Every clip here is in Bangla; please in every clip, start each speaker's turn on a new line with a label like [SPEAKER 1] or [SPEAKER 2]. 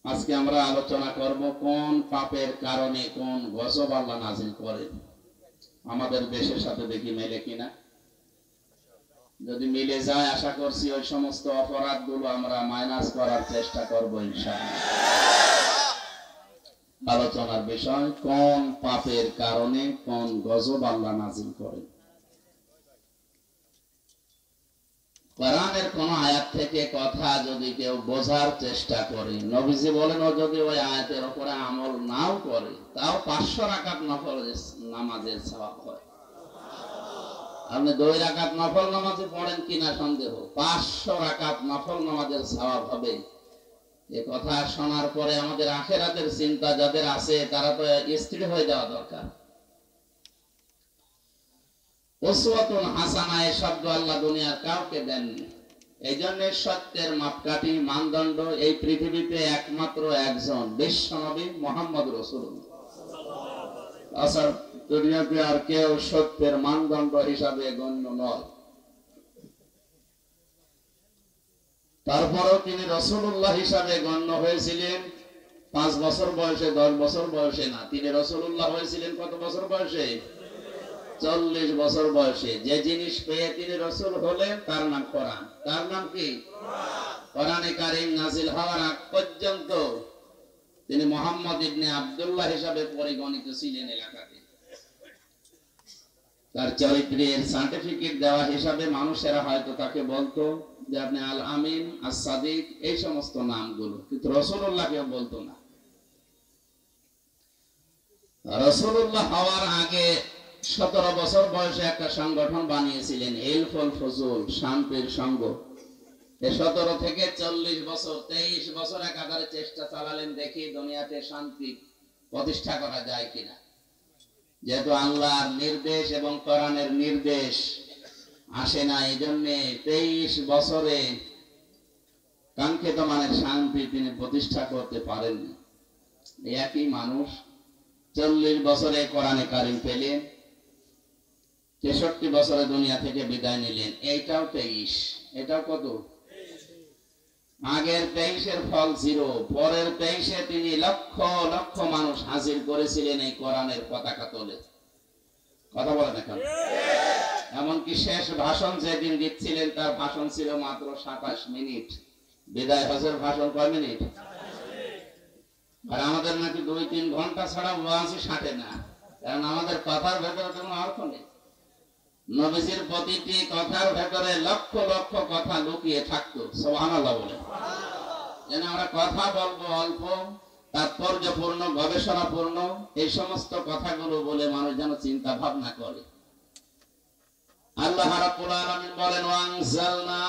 [SPEAKER 1] আজকে আমরা আলোচনা করব কোন পাপের কারণে কোন গজব আল্লাহ নাজিল করেন। আমাদের দেশের সাথে দেখি মেলে কিনা। যদি মিলে যায় আশা করছি ওই সমস্ত অপরাধগুলো আমরা মাইনাস করার চেষ্টা করব ইনশাআল্লাহ। আলোচনার বিষয় কোন পাপের কারণে কোন গজব আল্লাহ নাজিল করেন। কোরআনের কোন আয়াত থেকে কথা যদি কেউ বোঝার চেষ্টা করে, নবীজি বলেন ও যদি ওই আয়াতের উপরে আমল নাও করে তাও 500 রাকাত নফল নামাজের সওয়াব হয়। আপনি 2 রাকাত নফল নামাজে পড়েন কিনা সন্দেহ, 500 রাকাত নফল নামাজের সওয়াব হবে। এ কথা শোনার পরে আমাদের আখিরাতের চিন্তা যাদের আছে তারা তো স্থির হয়ে যাওয়া দরকার। উসওয়াতুন হাসানা এই শব্দ আল্লাহ দুনিয়ার কাউকে দেননি। এই জন্য সত্যের মাপকাঠি মানদণ্ড এই পৃথিবীতে একমাত্র একজন বিশ্বনবী মুহাম্মদ রাসূলুল্লাহ। আসার দুনিয়াতে আর কেউ সত্যের মানদণ্ড হিসাবে গণ্য নয়। তারপরেও তিনি রাসূলুল্লাহ হিসাবে গণ্য হয়েছিলেন 5 বছর বয়সে, 10 বছর বয়সে না। তিনি রাসূলুল্লাহ হয়েছিলেন কত বছর বয়সে? 40 বছর বয়সে। যে জিনিস পেয়ে তিনি রাসূল হলেন তার নাম কোরআন। তার নাম কি? কোরআনে কারীম নাজিল হওয়ার আগ পর্যন্ত তিনি মুহাম্মদ ইবনে আব্দুল্লাহ হিসাবে পরিগণিত ছিলেন এলাকাতে। তার চরিত্রের সার্টিফিকেট দেওয়া হিসাবে মানুষেরা হয়তো তাকে বলতো যে আপনি আল আমিন, আস সাদিক, এই সমস্ত নামগুলো, কিন্তু রাসূলুল্লাহ কেউ বলতো না। রাসূলুল্লাহ হওয়ার আগে 17 বছর বয়সে একটা সংগঠন বানিয়েছিলেন হিলফুল ফুজুল, শান্তির সংঘ। 17 থেকে 40 বছর 23 বছর একাধারে চেষ্টা চালালেন দেখি দুনিয়াতে শান্তি প্রতিষ্ঠা করা যায় কিনা। যেহেতু আল্লাহর নির্দেশ এবং কোরআনের নির্দেশ আসে না, এই জন্য 23 বছরে কাঙ্ক্ষিত মানের শান্তি তিনি প্রতিষ্ঠা করতে পারেননি। একই মানুষ 40 বছরে কোরআনে কারীম পেলেন, 63 বছরে দুনিয়া থেকে বিদায় নিলেন। এইটাও 23, এটাও কত? আগের 23-এর ফল 0, পরের 23-এ তিনি লক্ষ লক্ষ মানুষ হাজির করেছিলেন এই কোরআনের পতাকা তোলে। কথা বলেন এখন। এমনকি শেষ ভাষণ যেদিন দিচ্ছিলেন তার ভাষণ ছিল মাত্র 27 মিনিট। বিদায় হজের ভাষণ কয় মিনিট? আর আমাদের নাকি 2-3 ঘন্টা ছাড়া ওয়াজই সাটে না, কারণ আমাদের কথার ভেতরে কোনো অর্থ নেই। নবীজির প্রতিটি কথার ভেতরে লক্ষ লক্ষ কথা লুকিয়ে থাকতো। সুবহানাল্লাহ বলে। যেন আমরা কথা বলবো অল্প, তাৎপর্যপূর্ণ, গবেষণাপূর্ণ, এই সমস্ত কথাগুলো বলে মানুষ যেন চিন্তা ভাবনা করে। আল্লাহ রাব্বুল আলামিন বলেন ওয়ানজালনা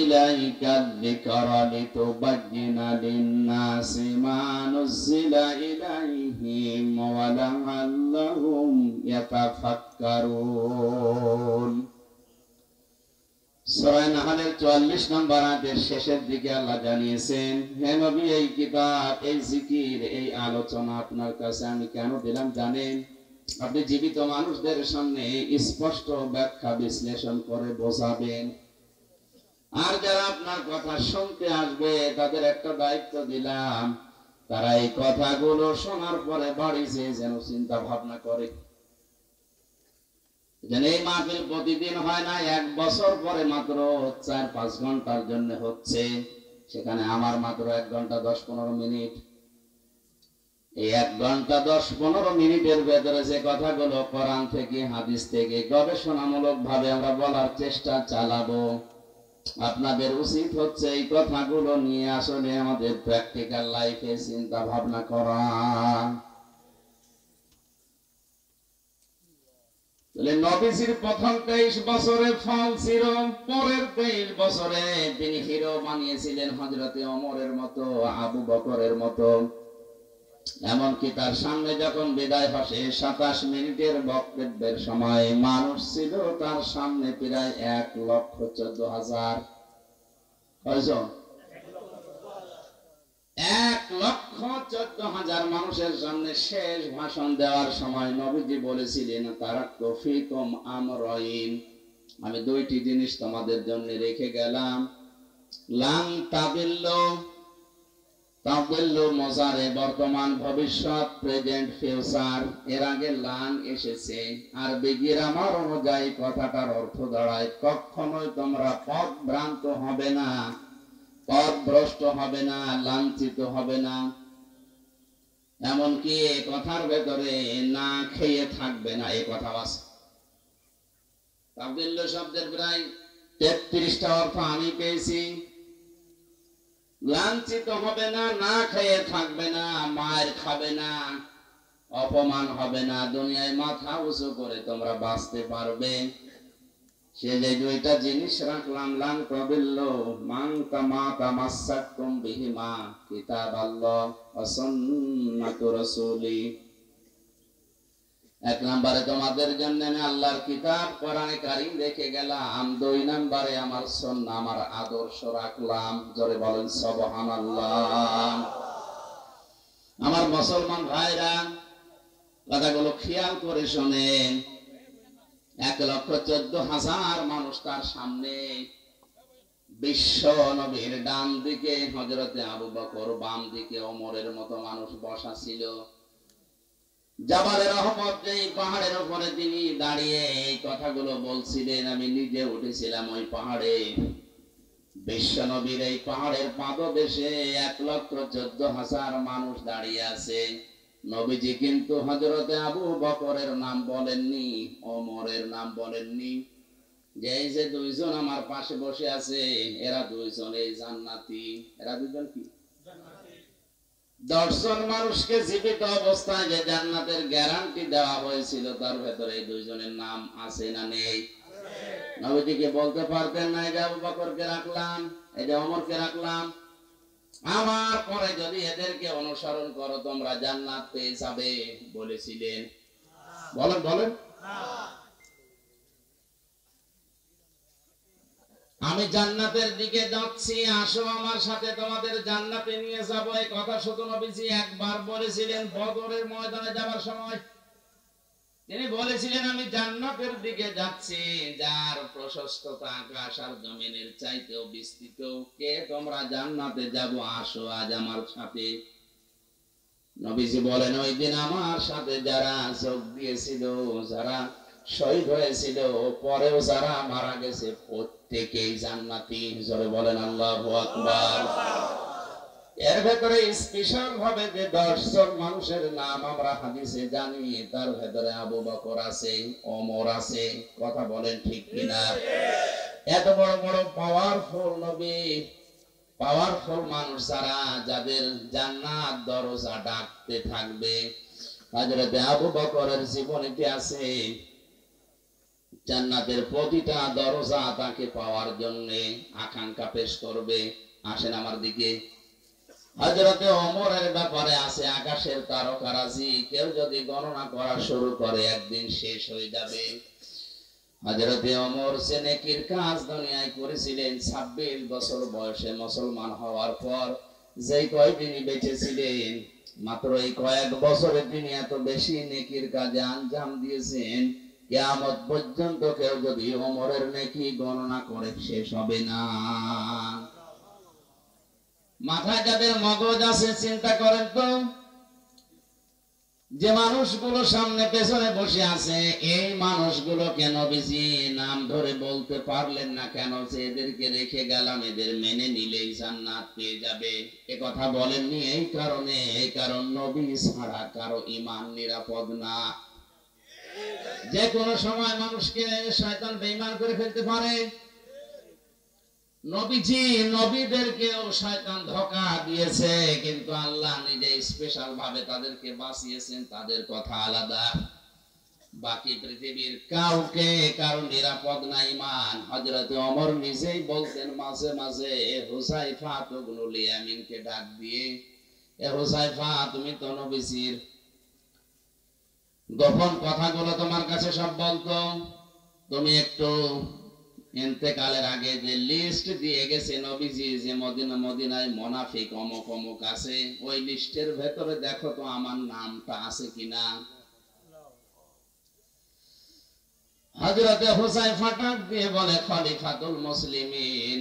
[SPEAKER 1] ইলাইকাদ যিকরা লিতুবায়্যিনা লিন-নাসি মা নুযিলা ইলাইহিম ওয়া লাআল্লাহুম ইয়াতাফাক্কারুন। সূরা নাহলের 44 নম্বর আয়াতের শেষের দিকে আল্লাহ জানিয়েছেন, হে নবী, এই কিতাব, এই জিকির, এই আলোচনা আপনার কাছে আমি কেন দিলাম জানেন? আপনি জীবিত মানুষদের সামনে স্পষ্ট ব্যাখ্যা বিশ্লেষণ করে বোঝাবেন। আর যারা আপনার কথা শুনতে আসবে তাদের একটা দায়িত্ব দিলাম, তারা এই কথাগুলো শোনার পরে বাড়ি যেন চিন্তা ভাবনা করে। যেন এই মাহফিল প্রতিদিন হয় না, 1 বছর পরে মাত্র 4-5 ঘন্টার জন্য হচ্ছে, সেখানে আমার মাত্র 1 ঘন্টা 10-15 মিনিট। এই 1 ঘন্টা 10-15 মিনিটের ভেতরে যে কথাগুলো কোরআন থেকে, হাদিস থেকে গবেষণামূলক ভাবে আমরা বলার চেষ্টা চালাবো, আপনাদের উচিত হচ্ছে এই কথাগুলো নিয়ে আসলে আমাদের প্র্যাকটিক্যাল লাইফে চিন্তা ভাবনা করা। নবীজির প্রথম 23 বছরে ফল ছিল, পরের 23 বছরে তিনি হিরো বানিয়েছিলেন হযরতে ওমরের মতো, আবু বকরের মতো। এমনকি তার সামনে যখন বিদায় হসে 27 মিনিটের বক্তব্যের সময় মানুষ ছিল তার সামনে প্রায় 1,14,000। কয়জন? 1,14,000 মানুষের সামনে শেষ ভাষণ দেওয়ার সময় নবীজি বলেছিলেন, তারাকতু ফীকুম আমরাইন, আমি 2টি জিনিস তোমাদের জন্য রেখে গেলাম। লান তাদিল্লু, তাওবিল্লু মুজারে বর্তমান ভবিষ্যৎ প্রেজেন্ট ফিউচার এর আগে লান এসেছে আরবি গ্রামার অনুযায়ী কথাটার অর্থ দাঁড়ায় কখনোই তোমরা পথভ্রান্ত হবে না, পথভ্রষ্ট হবে না, লাঞ্ছিত হবে না, এমনকি এই কথার ভেতরে না খেয়ে থাকবে না, এই কথা আছে। তাওবিল্লু শব্দের প্রায় 33টা অর্থ আমি পেয়েছি। লাঞ্ছিত হবে না, না খেয়ে থাকবে না, মার খাবে না, অপমান হবে না, দুনিয়ায় মাথা উঁচু করে তোমরা বাঁচতে পারবে। সে যে দুইটা জিনিস রাখলাম, লান তাদিল্লু মান তামাসসাকতুম বিহিমা কিতাবাল্লাহ ওয়া সুন্নাতু রাসূলি। এক নম্বরে তোমাদের জন্য আমি আল্লাহর কিতাব কোরআনে কারীম রেখে গেলাম, দুই নম্বরে আমার সুন্নাহ আমার আদর্শ রাখলাম। জোরে বলেন সুবহানাল্লাহ। আমার মুসলমান ভাইরা কথাগুলো খেয়াল করে শোনেন। 1,14,000 মানুষ তার সামনে, বিশ্ব নবীর ডান দিকে হযরতে আবু বকর, বাম দিকে ওমরের মতো মানুষ বসা ছিল। জাবালে রহমত যেই পাহাড়ের উপরে তিনি দাঁড়িয়ে এই কথাগুলো বলছিলেন, আমি নিজে উঠেছিলাম ওই পাহাড়ে। বিশ্ব নবীর এই পাহাড়ের পাদদেশে 1,14,000 মানুষ দাঁড়িয়ে আছে। নবীজি কিন্তু হযরতে আবু বকরের নাম বলেননি, ওমরের নাম বলেননি। যে এই যে দুইজন আমার পাশে বসে আছে, এরা দুইজন এই জান্নাতি। এরা দুইজন কি? 10 জন মানুষকে জীবিত অবস্থায় যে জান্নাতের গ্যারান্টি দেওয়া হয়েছিল, তার ভেতরে এই দুইজনের নাম আছে না নেই? নবীজিকে বলতে পারতেন না এই যে আবু বকরকে রাখলাম, এই যে ওমরকে রাখলাম, আমার পরে যদি এদেরকে অনুসরণ করো তোমরা জান্নাত পেয়ে যাবে, বলেছিলেন? বলেন বলেন। আমি জান্নাতের দিকে যাচ্ছি, আসো আমার সাথে তোমাদের জান্নাতে নিয়ে যাব, এই কথা শুধু নবীজি একবার বলেছিলেন বদরের ময়দানে যাবার সময়। তিনি বলেছিলেন আমি জান্নাতের দিকে যাচ্ছি, যার প্রশস্ততা আকাশ আর জমিনের চাইতেও বিস্তৃত। কে তোমরা জান্নাতে যাব, আসো আজ আমার সাথে। নবীজি বলেন ওই দিন আমার সাথে যারা যোগ দিয়েছিল, যারা শহীদ হয়েছিল, পরেও যারা মারা গেছে, প্রত্যেকেই জান্নাতি। জোরে বলেন আল্লাহু আকবার। এর ভেতরে স্পেশাল ভাবে যে 10 জন মানুষের নাম আমরা হাদিসে জানি, তার ভেতরে আবু বকর আছে, ওমর আছে। কথা বলেন ঠিক কিনা? এত বড় বড় পাওয়ারফুল নবী, পাওয়ারফুল মানুষ যারা, যাদের জান্নাত দরজা ডাকতে থাকবে, হযরতে আবু বকরের জীবনীতে আছে জান্নাতের প্রতিটা দরজা তাকে পাওয়ার জন্য আকাঙ্ক্ষা পেশ করবে। আসেন আমার দিকে। হযরতে ওমরের ব্যাপারে আছে আকাশের তারকারাজি, কেউ যদি গণনা করা শুরু করে একদিন শেষ হয়ে যাবে। হযরতে ওমর সে নেকির কাজ দুনিয়ায় করেছিলেন 26 বছর বয়সে মুসলমান হওয়ার পর। যেই কয়দিনই বেঁচে ছিলেন, মাত্র এই কয়েক বছরে তিনি এত বেশি নেকির কাজে আঞ্জাম দিয়েছেন, কিয়ামত পর্যন্ত কেউ যদি ওমরের নেকি গণনা করে শেষ হবে না। মাথায় যাদের মগজ আছে চিন্তা করেন তো, যে মানুষগুলো সামনে পেছনে বসে আছে, এই মানুষগুলো কেন বেশি নাম ধরে বলতে পারলেন না কেন যে এদেরকে রেখে গেলাম, এদের মেনে নিলেই জান্নাত পেয়ে যাবে? এ কথা বলেননি এই কারণে, এই কারণ নবী ছাড়া কারো ঈমান নিরাপদ না। যে কোনো সময় মানুষকে শয়তান বেঈমান করে ফেলতে পারে। নবীজি নবীদেরকেও শয়তান ধোঁকা দিয়েছে, কিন্তু আল্লাহ নিজে স্পেশাল ভাবে তাদেরকে বাঁচিয়েছেন। তাদের কথা আলাদা। বাকি পৃথিবীর কাউকে কারো নিরাপদ না ঈমান। হযরতে ওমর নিজেই বলতেন মাঝে মাঝে হুযায়ফা ইবনুল ইয়ামিনকে ডাক দিয়ে, এ হুযায়ফা, তুমি তো নবীজির গোপন কথাগুলো তোমার কাছে সব বলতো, তুমি একটু ইন্তেকালের আগে যে লিস্ট দিয়ে গেছে নবীজি, যে মদিনায় মুনাফিক অমুক অমুক আছে, ওই লিস্টের ভেতরে দেখো তো আমার নামটা আছে কিনা। হযরতে হুযায়ফা ডাক দিয়ে বলে, খলিফাতুল মুসলিমিন,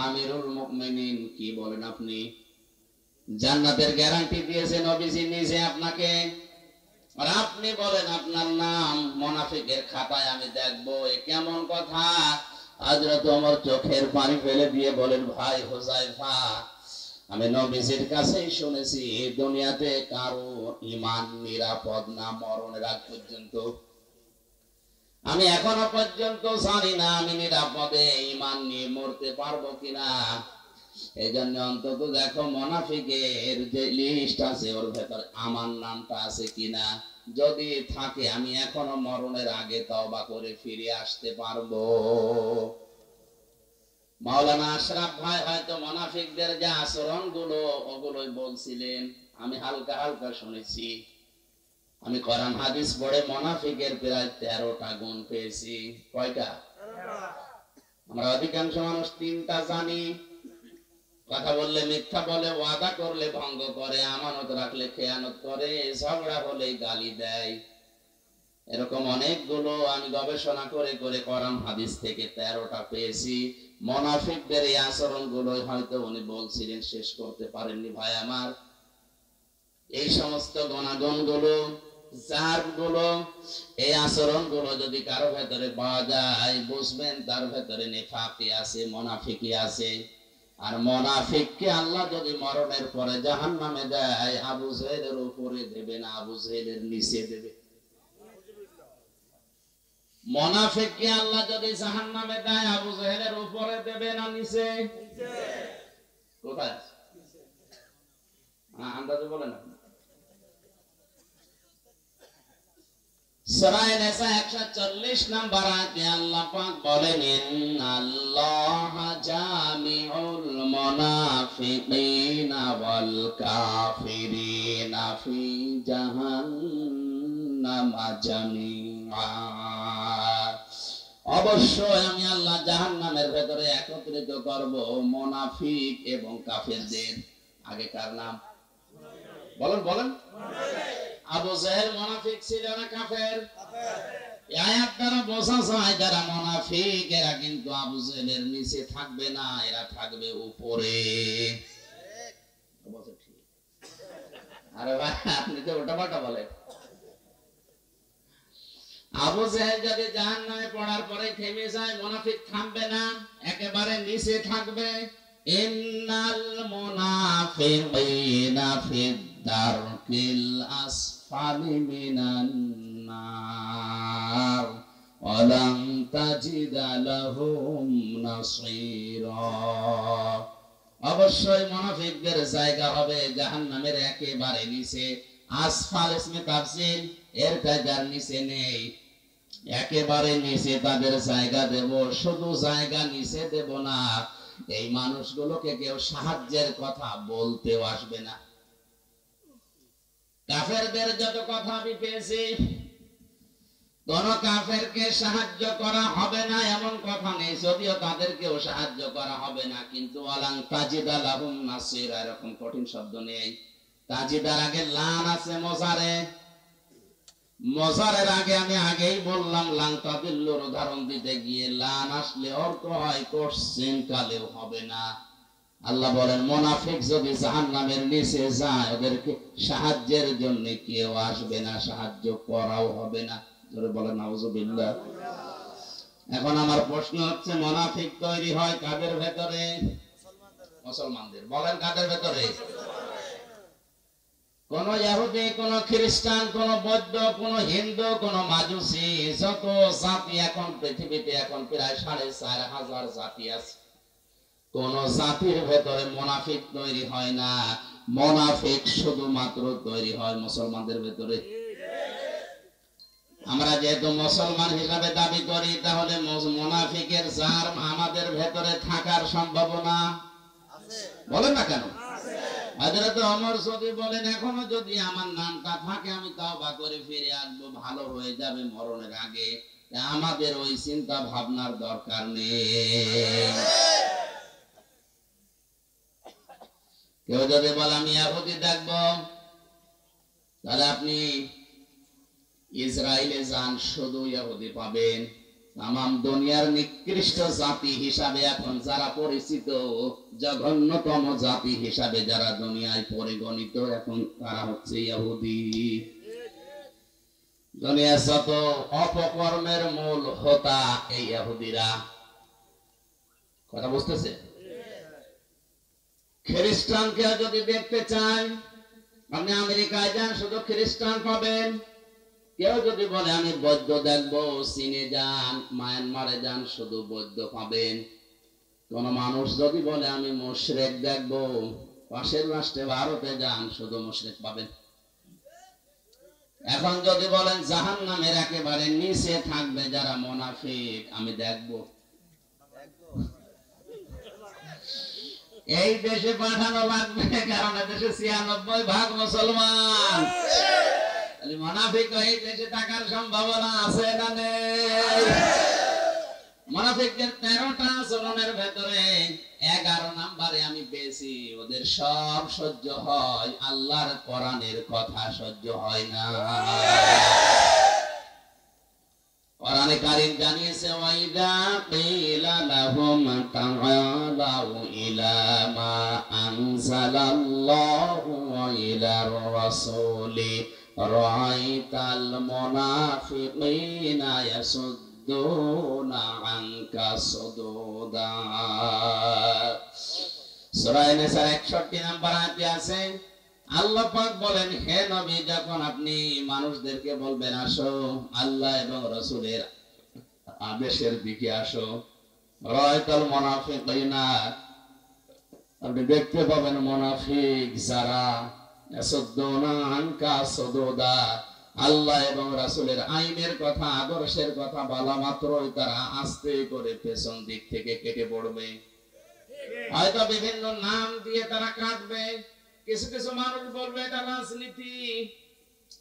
[SPEAKER 1] আমিরুল মুমিনিন, কি বলেন আপনি? জান্নাতের গ্যারান্টি দিয়েছে নবীজি নিজে আপনাকে, আর আপনি বলেন আপনার নাম মুনাফিকের খাতায় আমি দেখবো। এ কেমন কথা? হযরত ওমর চোখের পানি ফেলে দিয়ে বলেন, ভাই হুযায়ফা, আমি নবীজির কাছেই শুনেছি দুনিয়াতে কারো ঈমান নিরাপদ না মরণের আগ পর্যন্ত। আমি এখনো পর্যন্ত জানি না আমি নিরাপদে ঈমান নিয়ে মরতে পারবো কিনা। এই জন্য অন্তত দেখো মুনাফিকের যে লিস্ট আছে ওর ভেতর আমার নামটা আছে কিনা। যদি থাকে আমি এখনো মরণের আগে তওবা করে ফিরে আসতে পারবো। মাওলানা আশরাফ ভাই হয়তো মুনাফিকদের যে আচরণ গুলো ওগুলোই বলছিলেন, আমি হালকা হালকা শুনেছি। আমি কোরআন হাদিস পড়ে মুনাফিকের প্রায় 13টা গুণ পেয়েছি। কয়টা? আমরা অধিকাংশ মানুষ 3টা জানি। কথা বললে মিথ্যা বলে, ওয়াদা করলে ভঙ্গ করে, আমানত রাখলে খেয়ানত করে, ঝগড়া হলে গালি দেয়। এরকম অনেকগুলো আমি গবেষণা করে করে কোরআন হাদিস থেকে 13টা পেয়েছি। মুনাফিকদের এই আচরণ গুলো হয়তো উনি বলছিলেন, শেষ করতে পারেননি। ভাই আমার, এই সমস্ত গুণাগুণ গুলো, জাত গুলো, এই আচরণ গুলো যদি কারো ভেতরে পাওয়া যায়, বুঝবেন তার ভেতরে নিফাকি আছে, মুনাফিকি আছে। আর মুনাফিককে আল্লাহ যদি মরণের পরে জাহান্নামে দেয়, আবু জেহেলের উপরে দেবে না, আবু জেহেলের নিচে দেবে। মুনাফিককে আল্লাহ যদি জাহান্নামে দেয়, আবু জেহেলের উপরে দেবে না নিচে? কোথায়? আন্দাজে বলেন আপনি। সূরা নিসা 140 নম্বর আয়াতে আল্লাহ পাক বলেন, ইন্নাল্লাহা জামিউল মুনাফিকিনা ওয়াল কাফিরিনা ফি জাহান্নামা জামিআ। অবশ্যই আমি আল্লাহ জাহান্নামের ভেতরে একত্রিত করব মুনাফিক এবং কাফেরদের। আগে কার নাম বলেন বলেন? আবু জেহেল মুনাফিক ছিল না কাফের? এই আয়াত দ্বারা বোঝা যায় যারা মুনাফিক এরা কিন্তু আবু জেহেলের নিচে থাকবে না, এরা থাকবে উপরে। আরে ভাই, আপনি তো উল্টাপাল্টা বলেন। আবু জেহেল যদি জাহান্নামে পড়ার পরে থেমে যায়, মুনাফিক থামবে না, একেবারে নিচে থাকবে। ইন্নাল মুনাফিকিনা ফিদ দারকিল আসফালি মিনান নার ওয়া লান তাজিদা লাহুম নাসীরা। অবশ্যই মুনাফিকদের জায়গা হবে জাহান্নামের একেবারে নিচে। আসফাল ইসমে তাফসীর, এর জায়গার নিচে নেই, একেবারে নিচে তাদের জায়গা দেব। শুধু জায়গা নিচে দেব না, এই মানুষগুলোকে কেউ সাহায্যের কথা বলতেও আসবে না। কাফেরদের যত কথা আমি পেয়েছি, কোন কাফেরকে সাহায্য করা হবে না এমন কথা নেই, যদিও তাদেরকেও সাহায্য করা হবে না। কিন্তু ওয়ালাং তাজিদা লাহুম নাসীরা, এরকম কঠিন শব্দ নেই। তাজিদার আগে লান আছে মজারে, মজারের আগে আমি আগেই বললাম লাং তাদিল্লুর উদাহরণ দিতে গিয়ে লান আসলে অর্থ হয় কোশ্চেন কালেও হবে না। আল্লাহ বলেন মুনাফিক যদি জাহান্নামের নিচে যায়, ওদেরকে সাহায্যের জন্য কেউ আসবে না, সাহায্য করাও হবে না। জোরে বলেন নাউযুবিল্লাহ। এখন আমার প্রশ্ন হচ্ছে, মুনাফিক তৈরি হয় কাদের ভেতরে? মুসলমানদের। বলেন কাদের ভেতরে? কোন ইহুদি, কোন খ্রিস্টান, কোন বৌদ্ধ, কোন হিন্দু, কোন মাজুসি, যত জাতি এখন পৃথিবীতে এখন প্রায় 4,500 জাতি আছে, কোন জাতির ভেতরে মুনাফিক তৈরি হয় না। মুনাফিক শুধুমাত্র তৈরি হয় মুসলমানদের ভেতরে। আমরা যেহেতু মুসলমান হিসাবে দাবি করি, তাহলে মুনাফিকের জার্ম আমাদের ভেতরে থাকার সম্ভাবনা আছে। বলেন না কেন? হযরত ওমর যদি বলেন, এখনো যদি আমার নামটা থাকে আমি তওবা করে ফিরে আসবো, ভালো হয়ে যাবে মরণের আগে, আমাদের ওই চিন্তা ভাবনার দরকার নেই। কেউ যদি বলে আমি ইহুদি দেখবো, তাহলে আপনি ইসরায়েলে যান, শুধু ইহুদি পাবেন। তামাম দুনিয়ার নিকৃষ্ট জাতি হিসাবে এখন যারা পরিচিত, জঘন্যতম জাতি হিসাবে যারা দুনিয়ায় পরিগণিত, এখন তারা হচ্ছে ইহুদি। দুনিয়ার যত অপকর্মের মূল হোতা এই ইহুদিরা। কথা বুঝতেছে? খ্রিস্টানকে যদি দেখতে চান, আপনি আমেরিকায় যান, শুধু খ্রিস্টান পাবেন। কেউ যদি বলে আমি বৌদ্ধ দেখবো, চীনে যান, মায়ানমারে যান, শুধু বৌদ্ধ পাবেন। কোন মানুষ যদি বলে আমি মুশরিক দেখবো, পাশের রাষ্ট্রে ভারতে যান, শুধু মুশরিক পাবেন। এখন যদি বলেন জাহান্নামের একেবারে নিচে থাকবে যারা মুনাফিক, আমি দেখবো, এই দেশে পাঠানো লাগবে, কারণ দেশে ৯৬% মুসলমান। মুনাফিক এই দেশে থাকার সম্ভাবনা আছে না নেই? মুনাফিকদের ১৩টা আচরণের ভেতরে ১১ নম্বরে আমি পেয়েছি, ওদের সব সহ্য হয়, আল্লাহর কোরআনের কথা সহ্য হয় না। কোরআনে কারীম জানিয়েছে, ওয়াইদা কিলা লাহুম তাআলাউ ইলা মা আনজালাল্লাহু ওয়া ইলার রাসূলি রাআইতাল মুনাফিকিনা ইয়াসুদ্দুনা আনকা সুদুদা। সূরা নিসার ৬১ নম্বর আয়াতে আছে, আল্লাহ পাক বলেন, হে নবী, যখন আপনি মানুষদেরকে বলবেন আসো আল্লাহ এবং রাসূলের আদেশের দিকে আসো, রাআইতাল মুনাফিকিনা, আপনি দেখতে পাবেন মুনাফিক যারা ইয়াসুদ্দুনা আনকা সুদুদা, আল্লাহ এবং রাসূলের আইনের কথা, আদর্শের কথা বলা মাত্রই তারা আস্তে করে পেছন দিক থেকে কেটে পড়বে। হয়তো বিভিন্ন নাম দিয়ে তারা কাটবে। কিছু কিছু মানুষ বলবে এটা রাজনীতি।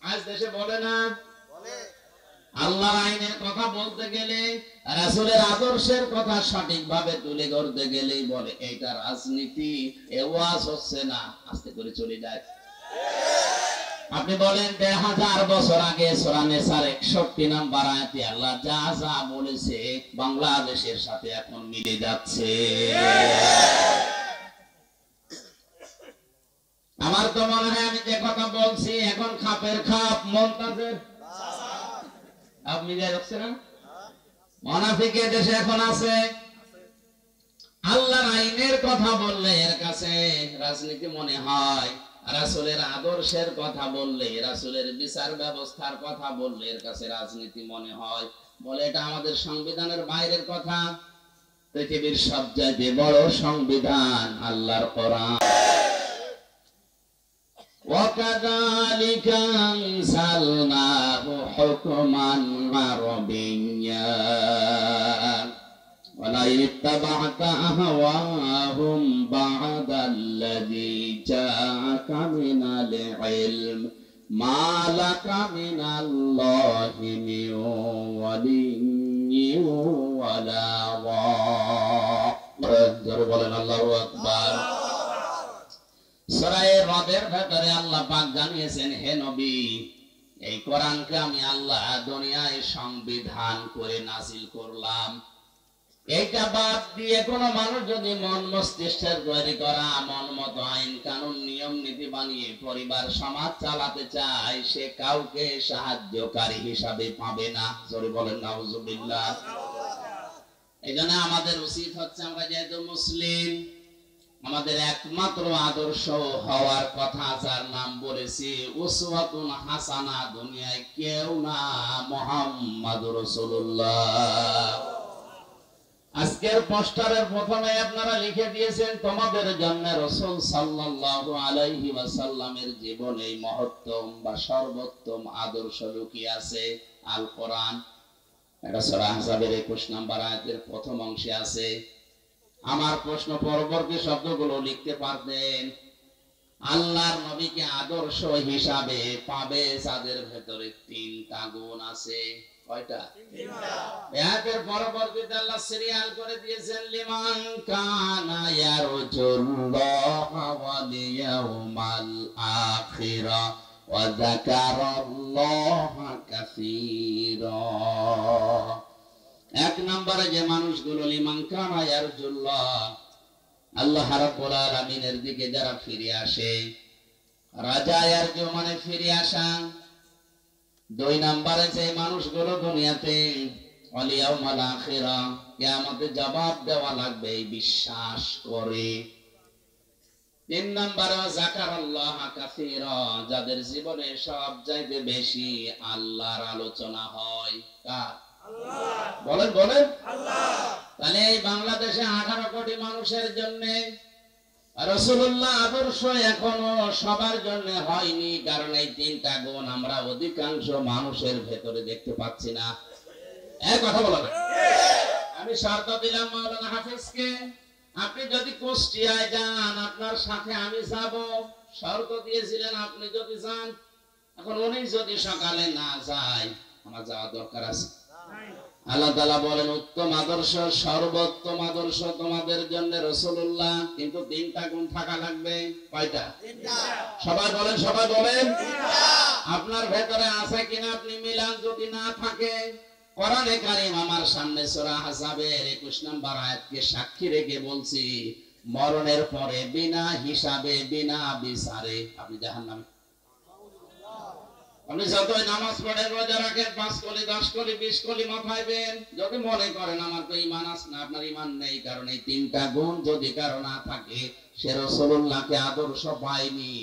[SPEAKER 1] আজ দেশে বলে না, আল্লাহর আইনের কথা বলতে গেলে, রাসূলের আদর্শের কথা সঠিকভাবে তুলে ধরতে গেলেই বলে এটা রাজনীতি, এ ওয়াজ হচ্ছে না, আস্তে করে চলে যায়। আপনি বলেন ১৫০০ বছর আগে সূরা নিসার ৬১ নম্বর আয়াতে আল্লাহ যা যা বলেছে বাংলাদেশের সাথে এখন মিলে যাচ্ছে। আমার তো মনে হয় আমি যে কথা বলছি এখন খাপের খাপ মুনতাজের আপনি মিলে যাচ্ছে না? মুনাফিকের দেশে এখন আছে। আল্লাহর আইনের কথা বললে এর কাছে রাজনীতি মনে হয়, রাসূলের আদর্শের কথা বললে, রাসূলের বিচার ব্যবস্থার কথা বললে এর কাছে রাজনীতি মনে হয়। বলে এটা আমাদের সংবিধানের বাইরের কথা। পৃথিবীর সবচেয়ে বড় সংবিধান আল্লাহর কোরআন। وَكَذَلِكَ أَنزَلْنَاهُ حُكْمًا عَرَبِيًّا وَلَئِنِ اتَّبَعْتَ أَهْوَاءَهُمْ بَعْدَ الَّذِي جَاءَكَ مِنَ الْعِلْمِ مَا لَكَ مِنَ اللَّهِ مِنْ وَلِيٍّ وَلَا ظَهِيرٍ। বলেন আল্লাহু আকবার। সূরা রদের ভেতরে আল্লাহ পাক জানিয়েছেন, হে নবী, এই কোরআনকে আমি আল্লাহ দুনিয়ায় সংবিধান করে নাযিল করলাম। এইটা বাদ দিয়ে কোন মানুষ যদি মন মস্তিষ্কের তৈরি করা মন মতো আইন কানুন নিয়ম নীতি বানিয়ে পরিবার সমাজ চালাতে চায়, সে কাউকে সাহায্যকারী হিসাবে পাবে না। জোরে বলেন নাউজুবিল্লাহ। এইজন্য আমাদের উচিত হচ্ছে, আমরা যেহেতু মুসলিম, আমাদের একমাত্র আদর্শ হওয়ার কথা যার নাম বলেছি উসওয়াতুন হাসানা, দুনিয়ায় কেউ না, মুহাম্মাদুর রাসূলুল্লাহ। আজকের পোস্টারের প্রথমে আপনারা লিখে দিয়েছেন তোমাদের জন্য রাসূল সাল্লাল্লাহু আলাইহি ওয়াসাল্লামের জীবনে মহত্তম বা সর্বোত্তম আদর্শ লুকিয়ে আছে আল কোরআন। এটা সূরা আহজাবের ২১ নম্বর আয়াতের প্রথম অংশে আছে। আমার প্রশ্ন, পরবর্তী শব্দগুলো লিখতে পারতেন। আল্লাহর নবীকে আদর্শ হিসাবে পাবে যাদের ভেতরে ৩টা গুণ আছে। কয়টা? ৩টা। এর পরবর্তীতে আল্লাহ সিরিয়াল করে দিয়েছেন, লিমান কানা ইয়ারজুল্লাহ ওয়াল ইয়াউমাল আখিরা ওয়া যাকারাল্লাহা কাসীরা। এক নম্বরে যে মানুষগুলো লিমান কানা ইয়ারজুল্লাহ, আল্লাহ রাব্বুল আলামিনের দিকে যারা ফিরে আসে, রাজা ইয়ারজু মানে ফিরে আসা। দুই নম্বরে যে মানুষগুলো দুনিয়াতে ওয়াল ইয়াউমাল আখিরা, কিয়ামতে জবাব দেওয়া লাগবে এই বিশ্বাস করে। তিন নম্বরে যাকারাল্লাহ কাসীরা, যাদের জীবনে সবচাইতে বেশি আল্লাহর আলোচনা হয়। কার? আল্লাহ। বলেন বলেন আল্লাহ। তাহলে এই বাংলাদেশে 18 কোটি মানুষের জন্য রাসূলুল্লাহ আদর্শ এখনো সবার জন্য হয়নি, কারণ এই তিনটা গুণ আমরা অধিকাংশ মানুষের ভেতরে দেখতে পাচ্ছি না। এই কথা বলা না। আমি শর্ত দিলাম মাওলানা হাফেজকে, আপনি যদি কুষ্টিয়ায় যান আপনার সাথে আমি যাব, শর্ত দিয়েছিলেন আপনি যদি যান। এখন উনি যদি সকালে না যায়, আমার যাওয়া দরকার আছে। আল্লাহ তাআলা বলেন উত্তম আদর্শ, সর্বোত্তম আদর্শ তোমাদের জন্য রাসূলুল্লাহ, কিন্তু তিনটা গুণ থাকা লাগবে। কয়টা? তিনটা। সবাই বলেন, সবাই বলেন। আপনার ভেতরে আছে কিনা আপনি মিলান। যদি না থাকে, কোরআনে কারীম আমার সামনে সূরা আহজাবের 21 নম্বর আয়াতকে সাক্ষী রেখে বলছি, মরণের পরে বিনা হিসাবে বিনা বিচারে আপনি জাহান্নামে। আপনি যতই নামাজ পড়েন, রোজা রাখেন, 5 কলি 10 কলি 20 কলি মাথায় দেন, যদি মনে করেন আমার তো ঈমান আছে না, আপনার ঈমান নেই। কারণ এই তিনটা গুণ যদি কারো না থাকে, সে রাসূলুল্লাহকে আদর্শ পায়নি।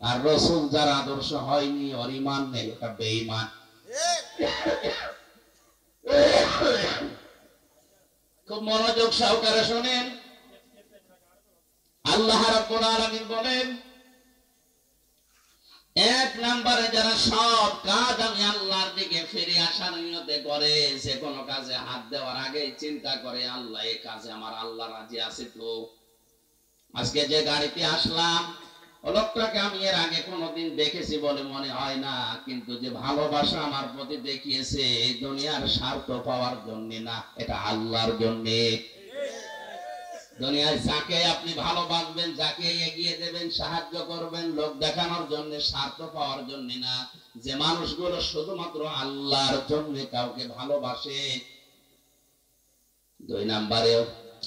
[SPEAKER 1] আর রাসূল যার আদর্শ হয়নি, ওর ঈমান নেই, ওটা বেঈমান। খুব মনোযোগ সহকারে শুনেন। আল্লাহ রাব্বুল আলামিন বলেন, এক নম্বরে যারা সব কাজ আমি আল্লাহর দিকে ফিরে আসার নিয়তে করে, যে কোনো কাজে হাত দেওয়ার আগে চিন্তা করে আল্লাহ এই কাজে আমার আল্লাহ রাজি আছে তো। আজকে যে গাড়িতে আসলাম, লোকটাকে আমি এর আগে কোনোদিন দেখেছি বলে মনে হয় না, কিন্তু যে ভালোবাসা আমার প্রতি দেখিয়েছে এই দুনিয়ার স্বার্থ পাওয়ার জন্য না, এটা আল্লাহর জন্য। দুনিয়ায় যাকে আপনি ভালোবাসবেন, যাকে এগিয়ে দেবেন, সাহায্য করবেন, লোক দেখানোর জন্য, স্বার্থ পাওয়ার জন্য না। যে মানুষগুলো শুধুমাত্র আল্লাহর জন্য কাউকে ভালোবাসে। দুই নম্বরে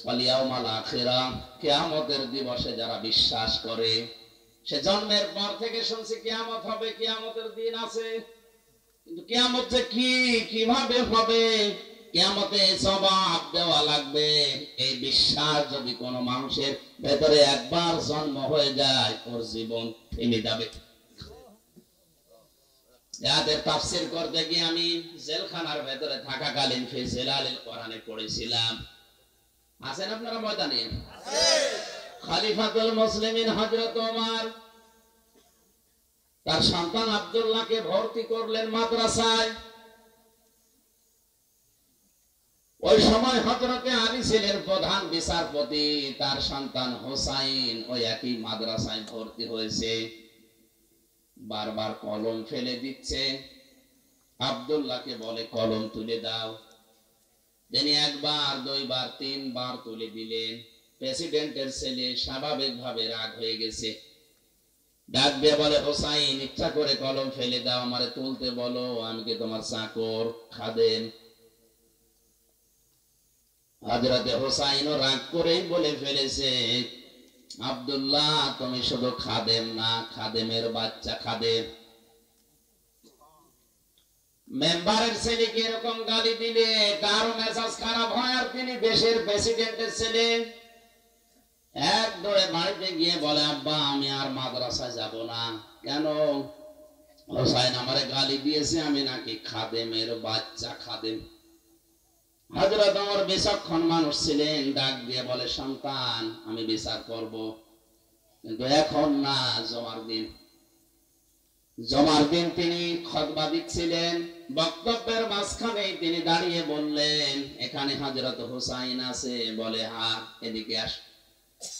[SPEAKER 1] ওয়াল ইয়াউমাল আখিরা, কিয়ামতের দিবসে যারা বিশ্বাস করে। সে জন্মের পর থেকে শুনছে কিয়ামত হবে, কিয়ামতের দিন আছে, কিন্তু কিয়ামত যে কি, কিভাবে হবে, কিয়ামতে জবাব দেওয়া লাগবে, এই বিশ্বাস যদি কোনো মানুষের ভেতরে একবার জন্ম হয়ে যায়, ওর জীবন থেমে যাবে। যাদের তাফসীর করতে গিয়ে আমি জেলখানার ভেতরে থাকাকালীন ফি জিলালিল কোরআনে পড়েছিলাম। আছেন আপনারা ময়দানে? খলিফাতুল মুসলিমিন হযরত ওমর তার সন্তান আব্দুল্লাহকে ভর্তি করলেন মাদ্রাসায়। ওই সময় হযরতে আলী ছিলেন প্রধান বিচারপতি, তার সন্তান হোসাইন ওই একই মাদ্রাসায় ভর্তি হয়েছে। বারবার কলম ফেলে দিচ্ছে, আব্দুল্লাহকে বলে কলম তুলে দাও। তিনি একবার, দুইবার, তিনবার তুলে দিলেন। প্রেসিডেন্টের ছেলে স্বাভাবিকভাবে রাগ হয়ে গেছে, ডাক দিয়ে বলে হোসাইন ইচ্ছা করে কলম ফেলে দাও, আমারে তুলতে বলো, আমি কি তোমার চাকর, খাদেম? হযরতে হোসাইনও রাগ করে বলে ফেলেছে, আব্দুল্লাহ তুমি শুধু খাদেম না, খাদেমের বাচ্চা খাদেম। মেম্বারের ছেলেকে এরকম গালি দিলে কারো মেজাজ খারাপ হয়, আর তিনি দেশের প্রেসিডেন্টের ছেলে। এক দৌড়ে বাড়িতে গিয়ে বলে, আব্বা আমি আর মাদ্রাসায় যাব না। কেন? হোসাইন আমারে গালি দিয়েছে, আমি নাকি খাদেমের বাচ্চা, খাদেম। হযরত ওমর বিচক্ষণ মানুষ ছিলেন, ডাক দিয়ে বলে, সন্তান আমি বিচার করব, কিন্তু এখন না, জমার দিন। জমার দিন তিনি খুতবা দিচ্ছিলেন, বক্তব্যের মাঝখানে তিনি দাঁড়িয়ে বললেন, এখানে হযরত হোসাইন আছে? বলে হ্যাঁ। এদিকে আস।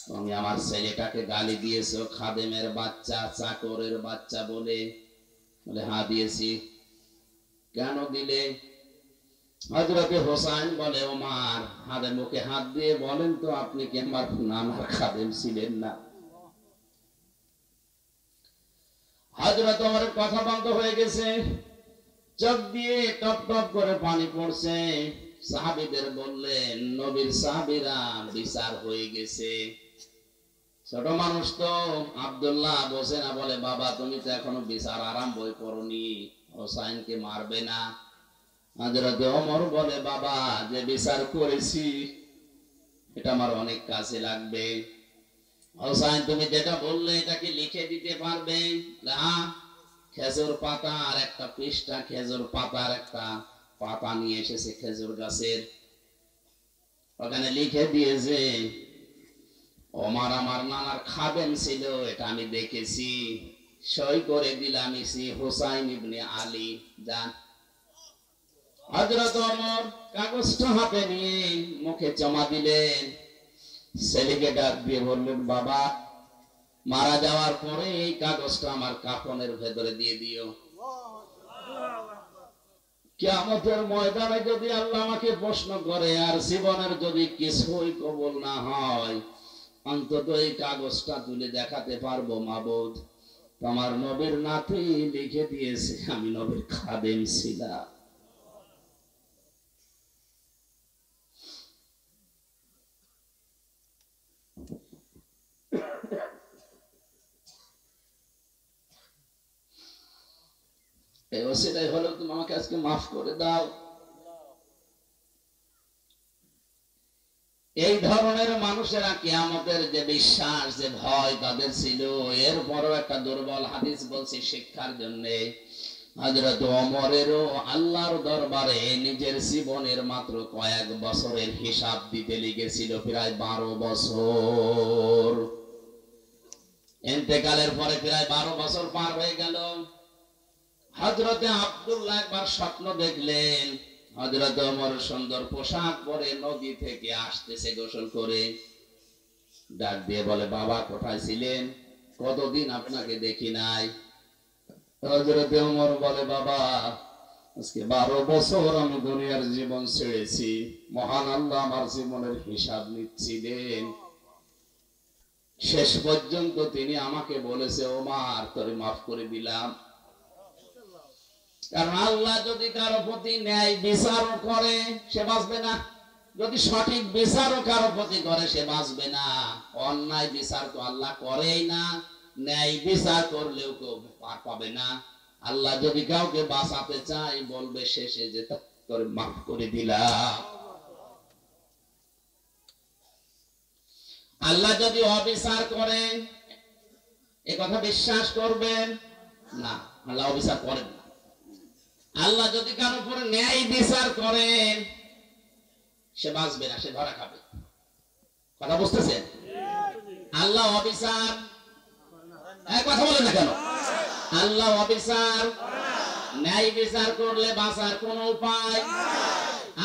[SPEAKER 1] তুমি আমার ছেলেটাকে গালি দিয়েছো খাদেমের বাচ্চা, চাকরের বাচ্চা বলে? বলে হ্যাঁ দিয়েছি। কেন দিলে? হযরতে হোসাইন বলে, ওমর হাতে মুখে হাত দিয়ে বলেন তো, আপনি কি আমার নানার খাদেম ছিলেন না? হযরত ওমরের কথা বন্ধ হয়ে গেছে, চোখ দিয়ে টপ টপ করে পানি পড়ছে। সাহাবীদের বললেন, নবীর সাহাবীরা বিচার হয়ে গেছে। ছোট মানুষ তো আব্দুল্লাহ বসে না, বলে বাবা তুমি তো এখনো বিচার আরম্ভই করনি, হোসাইনকে মারবে না? হযরত ওমর বলে, বাবা যে বিচার করেছি এটা আমার অনেক কাজে লাগবে। হোসাইন তুমি যেটা বললে এটা কি লিখে দিতে পারবে? হ্যাঁ। খেজুর পাতা আর একটা পৃষ্ঠা, খেজুর পাতার একটা পাতা নিয়ে এসেছে খেজুর গাছের, ওখানে লিখে দিয়েছে ওমর আমার নানার খাদেম ছিল, এটা আমি দেখেছি, সই করে দিলাম ইসি হুসাইন ইবনে আলী। যান। হযরত ওমর কাগজটা হাতে নিয়ে মুখে জমা দিলেন। ছেলেকে ডাক দিয়ে বললেন, বাবা মারা যাওয়ার পরে এই কাগজটা আমার কাফনের ভেতরে দিয়ে দিও। কিয়ামতের ময়দানে যদি আল্লাহ আমাকে প্রশ্ন করে আর জীবনের যদি কিছুই কবুল না হয়, অন্তত এই কাগজটা তুলে দেখাতে পারবো, মাবুদ তোমার নবীর নাতি লিখে দিয়েছে আমি নবীর খাদেম ছিলাম। সেটাই হলো, তুমি আমাকে আজকে মাফ করে দাও। এই ধরনের মানুষেরা কিয়ামতের যে বিশ্বাস, যে ভয় তাদের ছিল, এরপরও একটা দুর্বল হাদিস বলছি শিক্ষার জন্য। হযরত ওমরেরও আল্লাহর দরবারে নিজের জীবনের মাত্র কয়েক বছরের হিসাব দিতে লিখেছিল, প্রায় 12 বছর। ইন্তেকালের পরে প্রায় 12 বছর পার হয়ে গেল। হযরতে আব্দুল্লাহ একবার স্বপ্ন দেখলেন, হযরত ওমর সুন্দর পোশাক পরে নদী থেকে আসতেছে গোসল করে। ডাক দিয়ে বলে, বাবা কোথায় ছিলেন? কতদিন আপনাকে দেখি নাই। হযরত ওমর বলে, বাবা আজকে 12 বছর আমি দুনিয়ার জীবন ছেড়েছি, মহান আল্লাহ আমার জীবনের হিসাব নিচ্ছিলেন। শেষ পর্যন্ত তিনি আমাকে বলেছে, ওমর তোরে মাফ করে দিলাম। কারণ আল্লাহ যদি কারো প্রতি ন্যায় বিচার করে সে বাঁচবে না, যদি সঠিক বিচারও কারো প্রতি করে সে বাঁচবে না। অন্যায় বিচার তো আল্লাহ করেই না, ন্যায় বিচার করলেও কেউ পার পাবে না। আল্লাহ যদি কাউকে বাঁচাতে চায় বলবে শেষে যে তোরে মাফ করে দিলাম। আল্লাহ যদি অবিচার করেন এ কথা বিশ্বাস করবেন না, আল্লাহ অবিচার করেন না। আল্লাহ যদি কারো উপরে ন্যায় বিচার করেন সে বাঁচবে না, সে ধরা খাবে। কথা বুঝতেছেন? আল্লাহ অবিচার, কথা বলেন না কেন? আল্লাহ অবিচার, ন্যায় বিচার করলে বাঁচার কোন উপায়?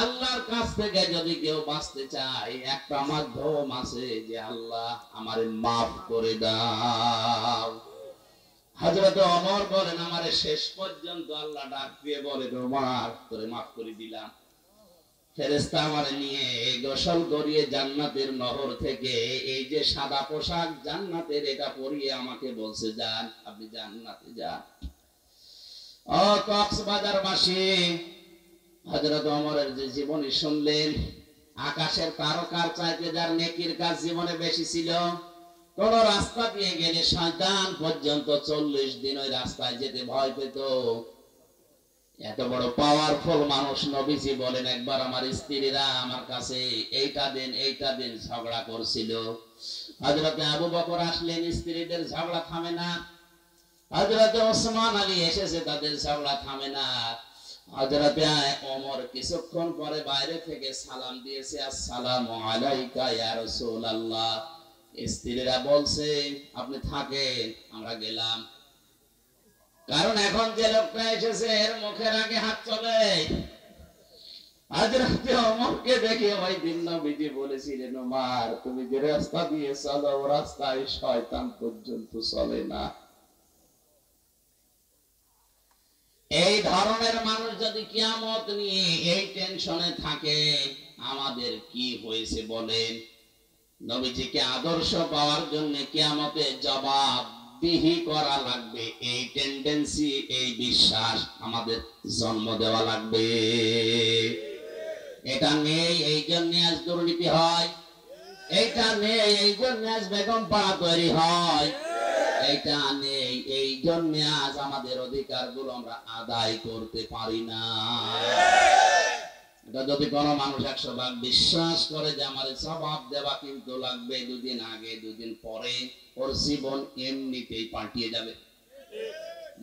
[SPEAKER 1] আল্লাহর কাছ থেকে যদি কেউ বাঁচতে চায় একটা মাধ্যম আছে, যে আল্লাহ আমারে মাফ করে দাও। হযরত ওমর বলেন, আমারে শেষ পর্যন্ত আল্লাহ ডাক দিয়ে বলে, ওমর তোরে মাফ করে দিলাম। ফেরেশতা আমারে নিয়ে গোসল করিয়ে জান্নাতের নহর থেকে এই যে সাদা পোশাক জান্নাতের, এটা পরিয়ে আমাকে বলছে, যান আপনি জান্নাতে যান। ও কক্সবাজারবাসী, হযরত ওমরের যে জীবনী শুনলেন, আকাশের তারকার চাইতে যার নেকির কাজ জীবনে বেশি ছিল। কোন রাস্তা দিয়ে গেলে শয়তান পর্যন্ত 40 দিন ওই রাস্তায় যেতে ভয় পেত। এত বড় পাওয়ারফুল মানুষ নবীজি বলেন, একবার আমার স্ত্রীরা আমার কাছে এইটা দিন ঝগড়া করছিল। হযরতে আবু বকর আসলেন, স্ত্রীদের ঝগড়া থামে না। হযরতে ওসমান আলী এসেছে, তাদের ঝগড়া থামে না। হযরতে ওমর কিছুক্ষণ পরে বাইরে থেকে সালাম দিয়েছে, আসসালামু আলাইকা ইয়া রাসূলুল্লাহ। স্ত্রীরা বলছে, আপনি থাকেন, আমরা গেলাম। কারণ এখন যে লোকটা এসেছে এর মুখের আগে হাত চলে। হযরতে ওমরকে দেখে ওই দিন নবীজি বলেছিলেন, ওমর তুমি যে রাস্তা দিয়ে চলো ও রাস্তায় শয়তান পর্যন্ত চলে না। এই ধরনের মানুষ যদি কিয়ামত নিয়ে এই টেনশনে থাকে, আমাদের কি হয়েছে বলেন? নবীজিকে আদর্শ পাওয়ার জন্য কিয়ামতে জবাবদিহি করা লাগবে, এই টেন্ডেন্সি, এই বিশ্বাস আমাদের জন্ম দেওয়া লাগবে। এটা নেই এই জন্য আজ দুর্নীতি হয়, এইটা নেই এই জন্য আজ বেগম পাড়া তৈরি হয়, এইটা নেই এই জন্য আজ আমাদের অধিকার গুলো আমরা আদায় করতে পারি না। এটা যদি কোনো মানুষ 100 ভাগ বিশ্বাস করে যে আমার জবাব দেওয়া কিন্তু লাগবে, দুদিন আগে দুদিন পরে ওর জীবন এমনিতেই পাল্টিয়ে যাবে।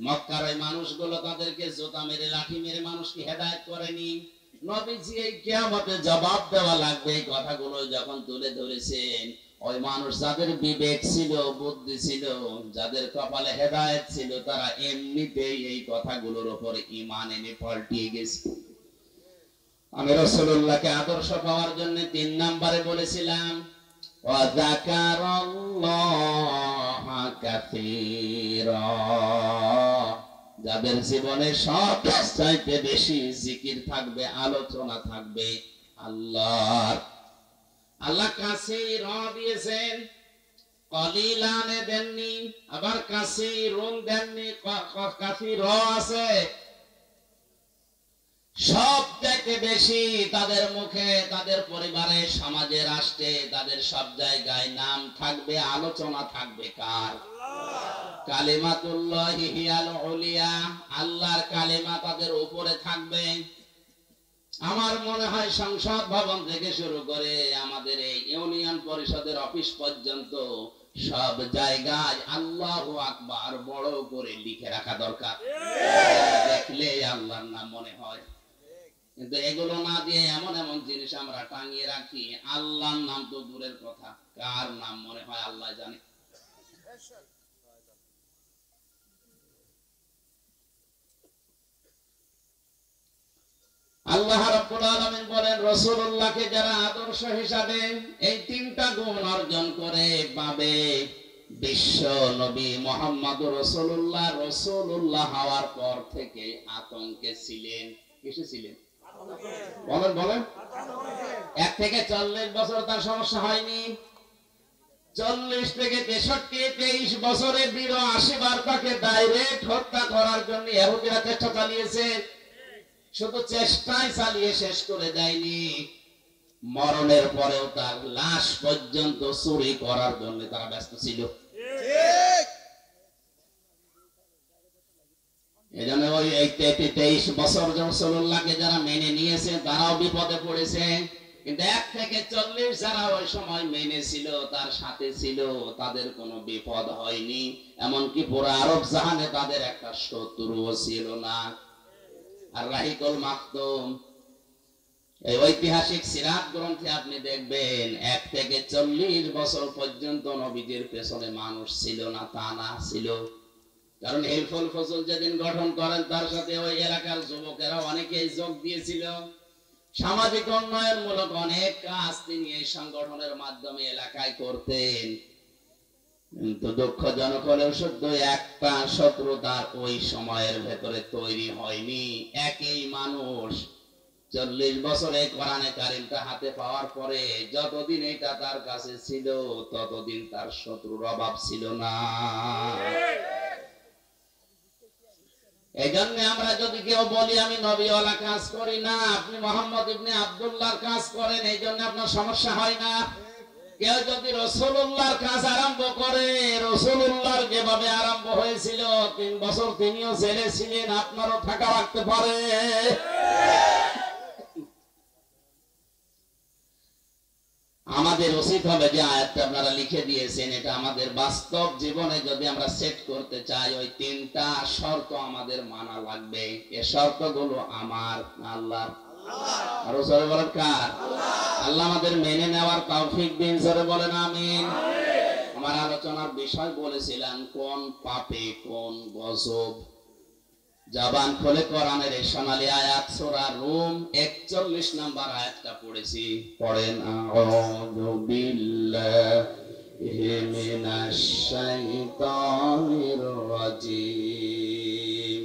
[SPEAKER 1] মক্কার ওই মানুষগুলো তাদেরকে জোতা মেরে লাঠি মেরে মানুষকে হেদায়েত করেনি। নবীজি এই কিয়ামতে জবাব দেওয়া লাগবে এই কথাগুলো যখন তুলে ধরেছেন, ওই মানুষ যাদের বিবেক ছিল, বুদ্ধি ছিল, যাদের কপালে হেদায়েত ছিল, তারা এমনিতেই এই কথাগুলোর উপর ঈমান এনে পাল্টিয়ে গেছে। আমি রাসূলুল্লাহকে আদর্শ পাওয়ার জন্য 3 নম্বরে বলেছিলাম ওয়া যাকারাল্লাহা কাসীরা, যাদের জীবনে সব চাইতে বেশি জিকির থাকবে, আলোচনা থাকবে আল্লাহর। আল্লাহ কাসীরা দিয়েছেন, কলিলানে দেননি, আবার কাসীরুন দেননি, কাসীরা আছে। সব থেকে বেশি তাদের মুখে, তাদের পরিবারে, সমাজে, রাষ্ট্রে, তাদের সব জায়গায় নাম থাকবে, আলোচনা থাকবে কার? কালিমাতুল্লাহি হিয়াল উলিয়া, আল্লাহর কালিমা তাদের উপরে থাকবে। আমার মনে হয় সংসদ ভবন থেকে শুরু করে আমাদের এই ইউনিয়ন পরিষদের অফিস পর্যন্ত সব জায়গায় আল্লাহু আকবার বড় করে লিখে রাখা দরকার, দেখলে আল্লাহর নাম মনে হয়। কিন্তু এগুলো না দিয়ে এমন এমন জিনিস আমরা টাঙিয়ে রাখি, আল্লাহর নাম তো দূরের কথা, কার নাম মনে হয় আল্লাহ জানে। আল্লাহ রাব্বুল আলামিন বলেন, রাসূলুল্লাহকে যারা আদর্শ হিসাবে এই 3টা গুণ অর্জন করে পাবে, বিশ্ব নবী মুহাম্মদুর রাসূলুল্লাহ রাসূলুল্লাহ হওয়ার পর থেকে আতঙ্কে ছিলেন। কিসে ছিলেন? বলেন বলেন। 1 থেকে 40 বছর তার সমস্যা হয়নি। 40 থেকে 63, 23 বছরে 82 বার তাকে ডাইরেক্ট হত্যা করার জন্য ইহুদিরা চেষ্টা চালিয়েছে। শুধু চেষ্টাই চালিয়ে শেষ করে দেয়নি, মরণের পরেও তার লাশ পর্যন্ত চুরি করার জন্য তারা ব্যস্ত ছিল। এজন্য ওই 23 বছর রাসূলুল্লাহকে যারা মেনে নিয়েছে তারাও বিপদে পড়েছে। কিন্তু 1 থেকে 40 যারা ওই সময় মেনে ছিল, তার সাথে ছিল, তাদের কোনো বিপদ হয়নি। এমনকি পুরো আরব জাহানে তাদের একটা শত্রুও ছিল না। আর রাহিকুল মাকতুম, এই ঐতিহাসিক সিরাত গ্রন্থে আপনি দেখবেন 1 থেকে 40 বছর পর্যন্ত নবীজির পেছনে মানুষ ছিল না, তা না ছিল। কারণ হিলফুল ফজল যেদিন গঠন করেন তার সাথে ওই এলাকার যুবকেরা অনেকেই যোগ দিয়েছিল। সামাজিক উন্নয়নমূলক অনেক কাজ তিনি এই সংগঠনের মাধ্যমে এলাকায় করতেন। কিন্তু দুঃখজনক হলেও সত্য, একটা শত্রুতার ওই সময়ের ভেতরে তৈরি হয়নি। একই মানুষ 40 বছরে কোরআনে কারিমটা হাতে পাওয়ার পরে যতদিন এটা তার কাছে ছিল ততদিন তার শত্রুর অভাব ছিল না। এই জন্য আমরা যদি কেউ বলি আমি নবীওয়ালা কাজ করি না, আপনি মুহাম্মদ ইবনে আব্দুল্লাহর কাজ করেন, এই জন্য আপনার সমস্যা হয় না। কেউ যদি রাসূলুল্লাহর কাজ আরম্ভ করে, রাসূলুল্লাহর যেভাবে আরম্ভ হয়েছিল 3 বছর তিনিও জেলে ছিলেন, আপনারও থাকা রাখতে পারে। আমাদের উচিত হবে যে আয়াতটা আপনারা লিখে দিয়েছেন, এটা আমাদের বাস্তব জীবনে যদি আমরা সেট করতে চাই, ওই 3টা শর্ত আমাদের মানা লাগবে। এই শর্তগুলো আমার আল্লাহ, আর জোরে বলেন কার? আল্লাহ আমাদের মেনে নেওয়ার তৌফিক দিন, জোরে বলেন আমিন। আমার আলোচনার বিষয় বলেছিলাম কোন পাপে কোন গজব। জবান খুলে কোরআনের এই সোনালী আয়াত সূরা রুম 41 নম্বর আয়াতটা পড়েছি, পড়েন আউযু বিল্লাহি মিনাশ শাইতানির রাজীম,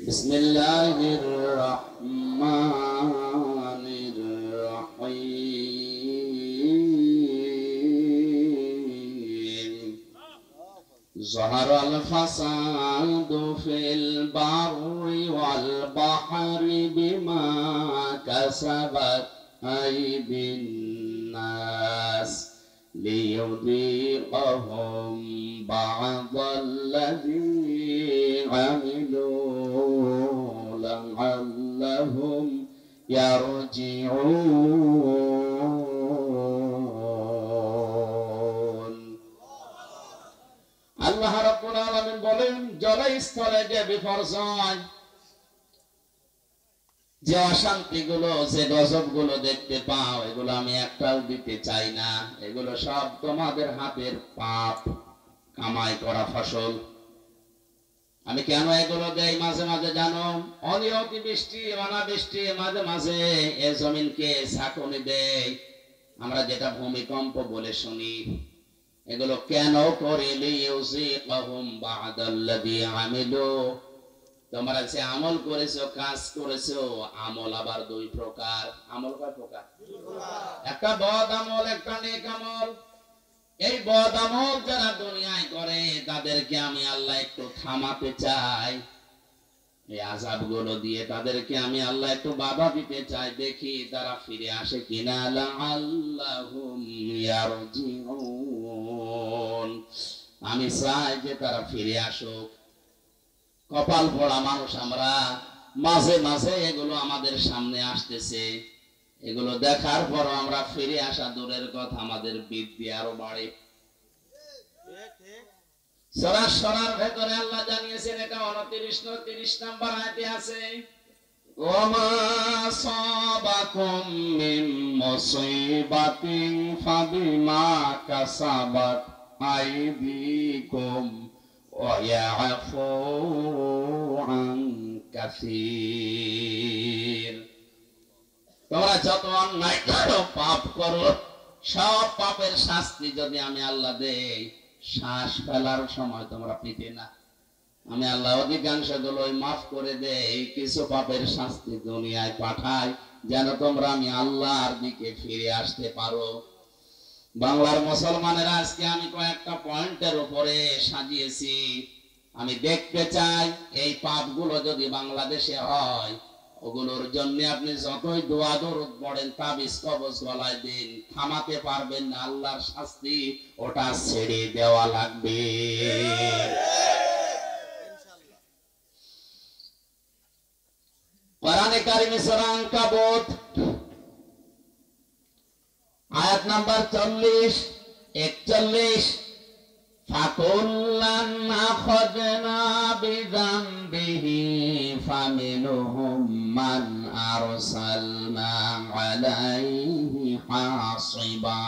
[SPEAKER 1] বিসমিল্লাহির রহমানির রহিম। যাহারাল ফাসাদ ফিল বাররি ওয়াল বাহরি বিমা কাসাবাত আইদিন নাস লিয়ুযীকাহুম বা'দাল্লাযী আমিলু লা'আল্লাহুম ইয়ারজিউন। আল্লাহ রাব্বুল আলামিন বলেন, জলস্থলে যে বিপর্যয়, যে অশান্তি গুলো, যে গজব গুলো দেখতে পাও, এগুলো আমি একটাও দিতে চাই না। এগুলো সব তোমাদের হাতের পাপ কামাই করা ফসল। আমি কেন এগুলো দেই মাঝে মাঝে জানো? অনিয়তি বৃষ্টি, অনাবৃষ্টি, মাঝে মাঝে এ জমিনকে ঝাঁকুনি দেয়, আমরা যেটা ভূমিকম্প বলে শুনি। এগুলো কেন করে? লিইউযীকাহুম বা'দাল্লাযী আমিলু, তোমরা যে আমল করেছো, কাজ করেছো, আমল আবার দুই প্রকার। আমল কয় প্রকার? একটা বদ আমল, একটা নেক আমল। এই বদ আমল যারা দুনিয়ায় করে, তাদেরকে আমি আল্লাহ একটু থামাতে চাই। এই আযাব গুলো দিয়ে তাদেরকে আমি আল্লাহ একটু বাধা দিতে চাই, দেখি তারা ফিরে আসে কিনা। লা'আল্লাহুম ইয়ারজিউন, আমি চাই যে তারা ফিরে আসুক। কপাল পোড়া মানুষ আমরা, মাঝে মাঝে এগুলো আমাদের সামনে আসতেছে, এগুলো দেখার পর আমরা ফিরে আসা দূরের কথা, আমাদের বৃদ্ধি আরো বাড়ে। সূরা সরার ভেতরে আল্লাহ জানিয়েছেন, এটা 29 নম্বর আয়াতে আছে, ওমা সাবাকুম মিন মুসিবাতিন ফাবিমা কাসাবাত আইদিকুম ওয়া ইয়াফু আন কাসীর। তোমরা যত অন্যায় করো, পাপ করো, সব পাপের শাস্তি যদি আমি আল্লাহ দেই, শ্বাস ফেলার সময় তোমরা পেতে না। আমি আল্লাহ অধিকাংশ গুলোই মাফ করে দেই, কিছু পাপের শাস্তি দুনিয়ায় পাঠাই, যেন তোমরা আমি আল্লাহর দিকে ফিরে আসতে পারো। বাংলার মুসলমানেরা আজকে আমি কয়েকটা পয়েন্টের উপরে সাজিয়েছি। আমি দেখতে চাই এই পাপগুলো যদি বাংলাদেশে হয়, ওগুলোর জন্য আপনি যতই দোয়া দরুদ পড়েন, তাবিজ কবজ গলায় দিন, থামাতে পারবেন না। আল্লাহর শাস্তি ওটা ছেড়ে দেওয়া লাগবে। কোরআনে কারিমে সূরা আনকাবুত আয়াত নাম্বার 40, 41, ফাকুল্লান আখাযনা বিযামবিহি ফামিনহুম মান আরসালনা আলাইহি হাসিবা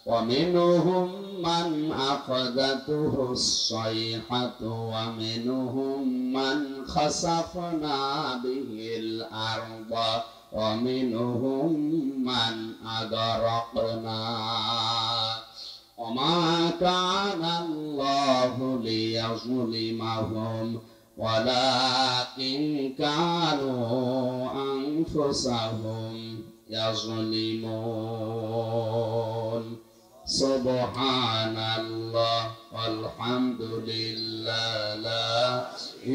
[SPEAKER 1] ওয়া মিনহুম মান আখাযাতুহু as-সাইহাতু ওয়া মিনহুম মান খাসাফনা বিহিল আরদা ওয়া মিনহুম মান আগরাকনা ওমা কানা আল্লাহু লিয়াযলিমাহুম ওয়ালাকিন কানু আনফুসাহুম ইয়াযলিমুন। সুবহানাল্লাহ ওয়ালহামদুলিল্লাহ লা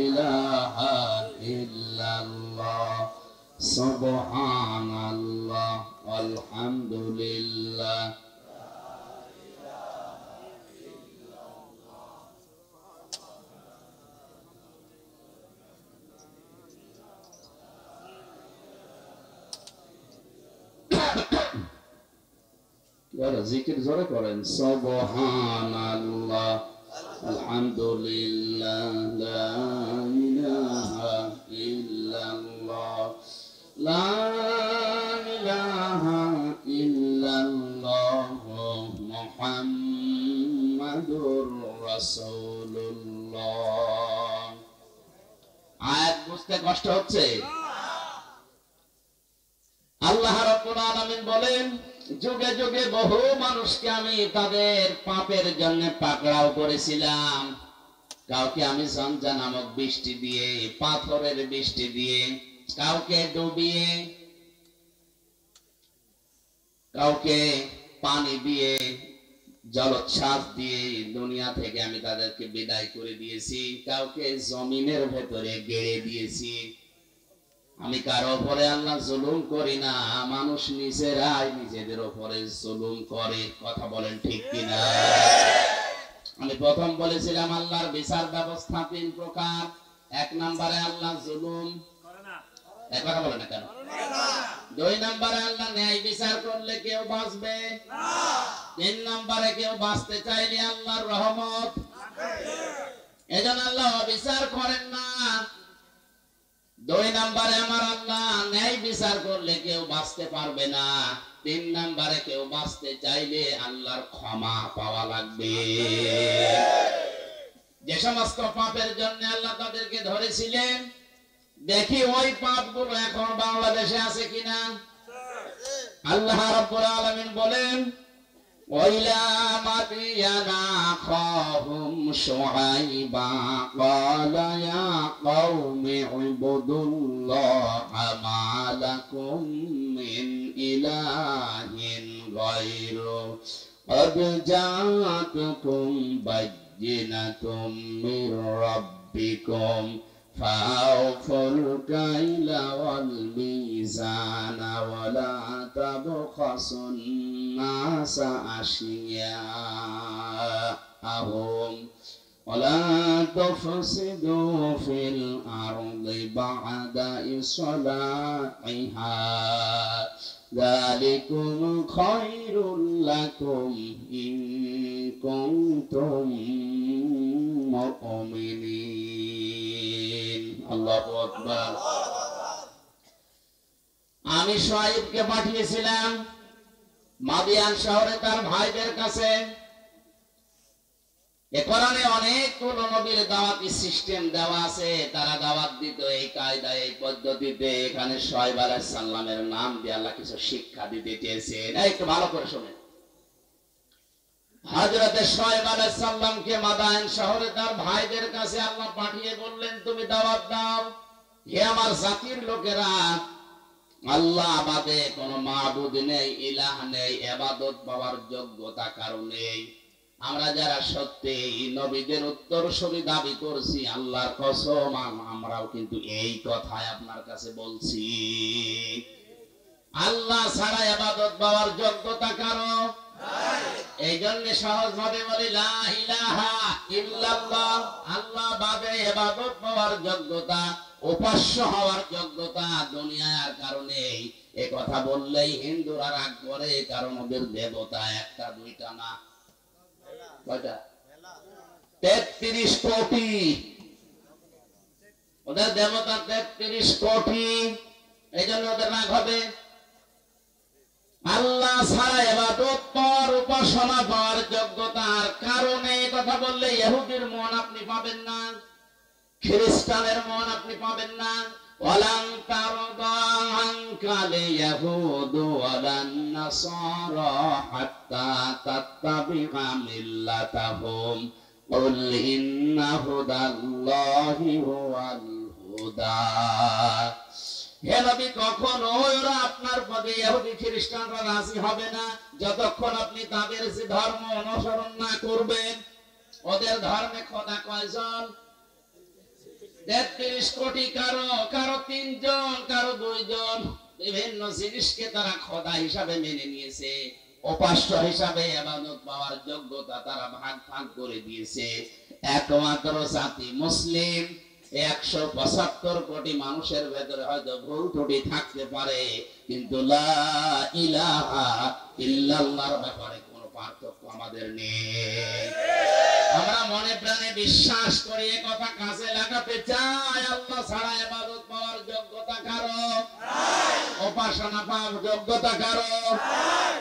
[SPEAKER 1] ইলাহা ইল্লাল্লাহ। সুবহানাল্লাহ ওয়ালহামদুলিল্লাহ। জিকির জোরে করেন। সুবহানাল্লাহ আলহামদুলিল্লাহ লা ইলাহা ইল্লাল্লাহ লা ইলাহা ইল্লাল্লাহ মুহাম্মাদুর রাসূলুল্লাহ। আয়াত বুঝতে কষ্ট হচ্ছে? আল্লাহ রাব্বুল আলামিন বলেন, যুগে যুগে বহু মানুষকে আমি তাদের পাপের জন্য পাকড়াও করেছিলাম। কাউকে আমি ঝঞ্ঝা নামক বৃষ্টি দিয়ে, পাথরের বৃষ্টি দিয়ে, কাউকে ডুবিয়ে, কাউকে পানি দিয়ে জলোচ্ছ্বাস দিয়ে দুনিয়া থেকে আমি তাদেরকে বিদায় করে দিয়েছি, কাউকে জমিনের ভেতরে গেড়ে দিয়েছি। আমি কারো উপরে আল্লাহ জুলুম করি না, মানুষ নিজেরাই নিজেদের উপরে জুলুম করে। কথা বলেন ঠিক কিনা? আমি প্রথম বলেছিলাম আল্লাহর বিচার ব্যবস্থা তিন প্রকার। এক নম্বরে আল্লাহ জুলুম করে না, এক কথা বলে না কেন? দুই নম্বরে আল্লাহ ন্যায় বিচার করলে কেউ বাঁচবে না। তিন নম্বরে কেউ বাঁচতে চাইলে আল্লাহর রহমত। এজন্য আল্লাহ বিচার করেন না। দুই নম্বরে আমার আল্লাহ ন্যায় বিচার করলে কেউ বাঁচতে পারবে না। তিন নম্বরে কেউ বাঁচতে চাইলে আল্লাহর ক্ষমা পাওয়া লাগবে। যে সমস্ত পাপের জন্য আল্লাহ তাদেরকে ধরেছিলেন, দেখি ওই পাপগুলো এখন বাংলাদেশে আছে কিনা। আল্লাহ রাব্বুল আলামিন বলেন, ওয়াইলা মাদিয়ানা খাহুম শুআইবা ক্বালা ইয়া কওমি ইবুদুল্লাহা মা লাকুম মিন ইলাহিন গায়রু ক্বাদ জাআতুকুম বায়্যিনাতুম মির রাব্বিকুম فأوفوا الكيل والميزان ولا تبخسوا الناس أشياءهم ولا تفسدوا في الأرض بعد إصلاحها ذلكم خير لكم إن كنتم মুমিনিন। আল্লাহু আকবার। আমি শুআইবকে পাঠিয়েছিলাম মাদিয়ান শহরে তার ভাইদের কাছে। এ কোরআনে অনেকগুলো নবীর দাওয়াতি সিস্টেম দেওয়া আছে, তারা দাওয়াত দিত এই কায়দায়, এই পদ্ধতিতে। এখানে শুআইব আলাইহিস সালামের নাম দিয়ে আল্লাহ কিছু শিক্ষা দিতে চেয়েছেন। একটু ভালো করে শুনেন। হযরতে শুআইব আলাইহিস সালামকে মাদায়েন শহরে তার ভাইদের কাছে আল্লাহ পাঠিয়ে বললেন, তুমি দাওয়াত দাও, হে আমার জাতির লোকেরা, আল্লাহ বাদে কোনো মাবুদ নেই, ইলাহ নেই, ইবাদত পাওয়ার যোগ্যতা কারো নেই। আমরা যারা সত্যি নবীদের উত্তরসূরি দাবি করছি, আল্লাহর কসম আমরাও কিন্তু এই কথাই আপনার কাছে বলছি। আল্লাহ ছাড়া ইবাদত পাওয়ার যোগ্যতা কারো নাই। এই জন্য সহজ ভাবে বলি, লা ইলাহা ইল্লাল্লাহ। আল্লাহ বাদে ইবাদত পাওয়ার যোগ্যতা, উপাস্য হওয়ার যোগ্যতা দুনিয়ায় আর কারণে। এই কথা বললেই হিন্দুরা রাগ করে, কারণ ওদের দেবতা একটা দুইটা না, কয়টা? 33 কোটি। ওদের দেবতা 33 কোটি। এই জন্য ওদের রাগ হবে। আল্লাহ ছাড়া ইবাদত পাওয়ার, উপাসনা পাওয়ার যোগ্যতার কারণে কথা বললে ইহুদির মন আপনি পাবেন না, খ্রিস্টানের মন আপনি পাবেন না। ওয়ালান তারদা আনকাল ইয়াহুদু ওয়ালান নাসারা হাত্তা তাত্তাবিআ মিল্লাতাহুম কুল ইন্না হুদাল্লাহি হুয়াল হুদা। হে নবী, কখনো ওরা আপনার পদে ইহুদি খ্রিস্টানরা রাজি হবে না যতক্ষণ আপনি তাদের যে ধর্ম অনুসরণ না করবেন। ওদের ধর্মে খোদা কয়জন? 33 কোটি। কারো 3 জন, কারো 2 জন। বিভিন্ন জিনিসকে তারা খোদা হিসাবে মেনে নিয়েছে, উপাস্য হিসাবে ইবাদত পাওয়ার যোগ্যতা তারা ভাগ ভাগ করে দিয়েছে। একমাত্র জাতি মুসলিম। 175 কোটি মানুষের ভেতরে হয়তো ভুল ত্রুটি থাকতে পারে, কিন্তু লা ইলাহা ইল্লাল্লাহর ব্যাপারে কোনো পার্থক্য আমাদের নেই। আমরা মনে প্রাণে বিশ্বাস করি, এই কথা কাজে লাগাতে চাই। আল্লাহ ছাড়া ইবাদত পাওয়ার যোগ্যতা কারো নাই, উপাসনা পাওয়ার যোগ্যতা কারো নাই।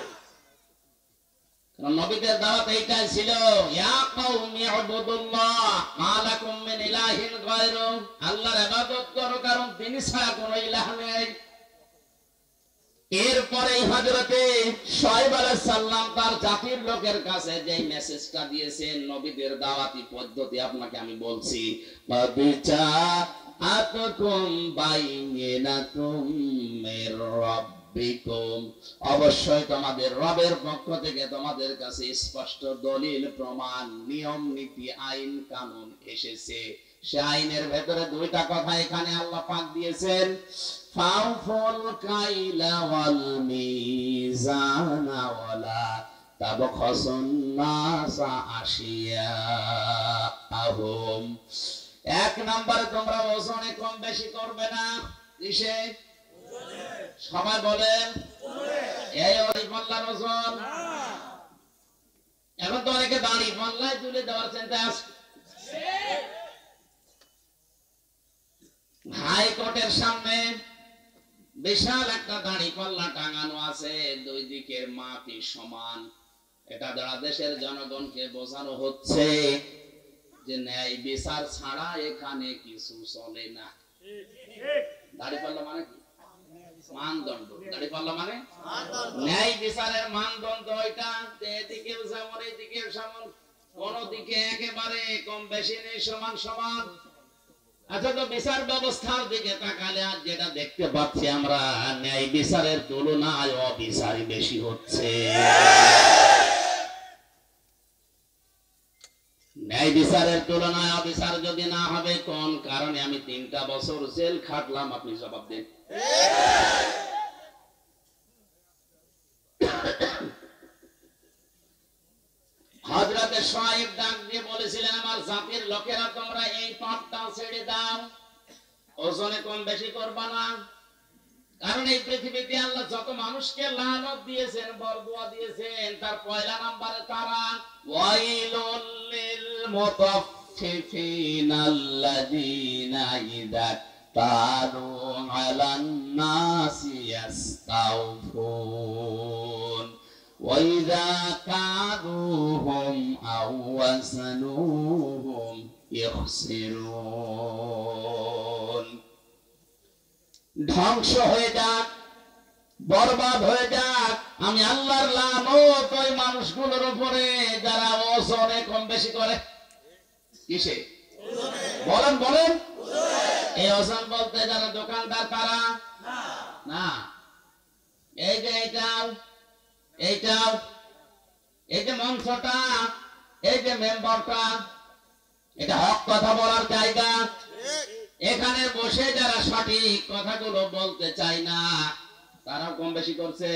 [SPEAKER 1] নবীদের দাওয়াত এইটাই ছিল, ইয়া কওমি ইবুদুল্লাহ মা লাকুম মিন ইলাহিন গায়রু। আল্লাহর ইবাদত করো, কারণ তিনি ছাড়া কোনো ইলাহ নেই। এরপরেই হযরতে শুআইব আলাইহিস সালাম তার জাতির লোকের কাছে যে মেসেজটা দিয়েছেন, নবীদের দাওয়াতি পদ্ধতি আপনাকে আমি বলছি। বাবিজা আতকুম বাইয়িনাতুম মির রাব্বিকুম রাব্বিকুম, অবশ্যই তোমাদের রবের পক্ষ থেকে তোমাদের কাছে স্পষ্ট দলিল প্রমাণ নিয়ম নীতি আইন কানুন এসেছে। সে আইনের ভেতরে দুইটা কথা এখানে আল্লাহ পাক দিয়েছেন, ফাউফুল কাইলা ওয়াল মিজানা ওয়ালা তাবখাসুন নাসা আশিয়াআহুম। এক নম্বরে তোমরা ওজনে কম বেশি করবে না। কিসে? সবাই বলেন এই ওই পাল্লার ওজন। এখন তো অনেকে দাঁড়ি পাল্লায় তুলে দেওয়ার চিন্তা আছে। হাইকোর্টের সামনে বিশাল একটা দাঁড়ি পাল্লা টাঙানো আছে, দুই দিকের মাপই সমান। এটা দ্বারা দেশের জনগণকে বোঝানো হচ্ছে যে ন্যায় বিচার ছাড়া এখানে কিছু চলে না। দাঁড়ি পাল্লা মানে কি? মানদণ্ড। দাঁড়ি পাল্লা মানে ন্যায় বিচারের মানদণ্ড। ওইটা এদিকেও যেমন এদিকেও সমান, কোন দিকে একেবারে কম বেশি নেই, সমান সমান। আচ্ছা, তো বিচার ব্যবস্থার দিকে তাকালে আজ যেটা দেখতে পাচ্ছি আমরা, ন্যায় বিচারের তুলনায় অবিচারই বেশি হচ্ছে। ন্যায় বিচারের তুলনায় অবিচার যদি না হবে, কোন কারণে আমি 3টা বছর জেল খাটলাম, আপনি জবাব দিন। হযরতে শুআয়ব ডাক দিয়ে বলেছিলেন, আমার জাতির লোকেরা তোমরা এই পাপটা ছেড়ে দাও, ওজনে কম বেশি করবা না। কারণ এই পৃথিবীতে আল্লাহ যত মানুষকে লানত দিয়েছেন, বরদুয়া দিয়েছেন, তার পয়লা নম্বরে তারা ওয়াইলুল লিল মুতাফফিফিনা আল্লাযীনা ইযা তালু আলান নাসি ইস্তাওফুন ওয়া ইযা কালুহুম আও ওয়াসানুহুম ইখসিরুন। ধ্বংস হয়ে যাক, বরবাদ হয়ে যাক, আমি আল্লাহর লানত ওই মানুষগুলোর উপরে যারা ওজনে কম বেশি করে। কিসে? বলেন বলেন। এই ওজন বলতে যারা দোকানদার তারা না, এই যে এইটাও এইটাও, এই যে মঞ্চটা, এই যে মেম্বারটা, এটা হক কথা বলার জায়গা। এখানে বসে যারা সঠিক কথাগুলো বলতে চায় না, তারা কম বেশি করছে।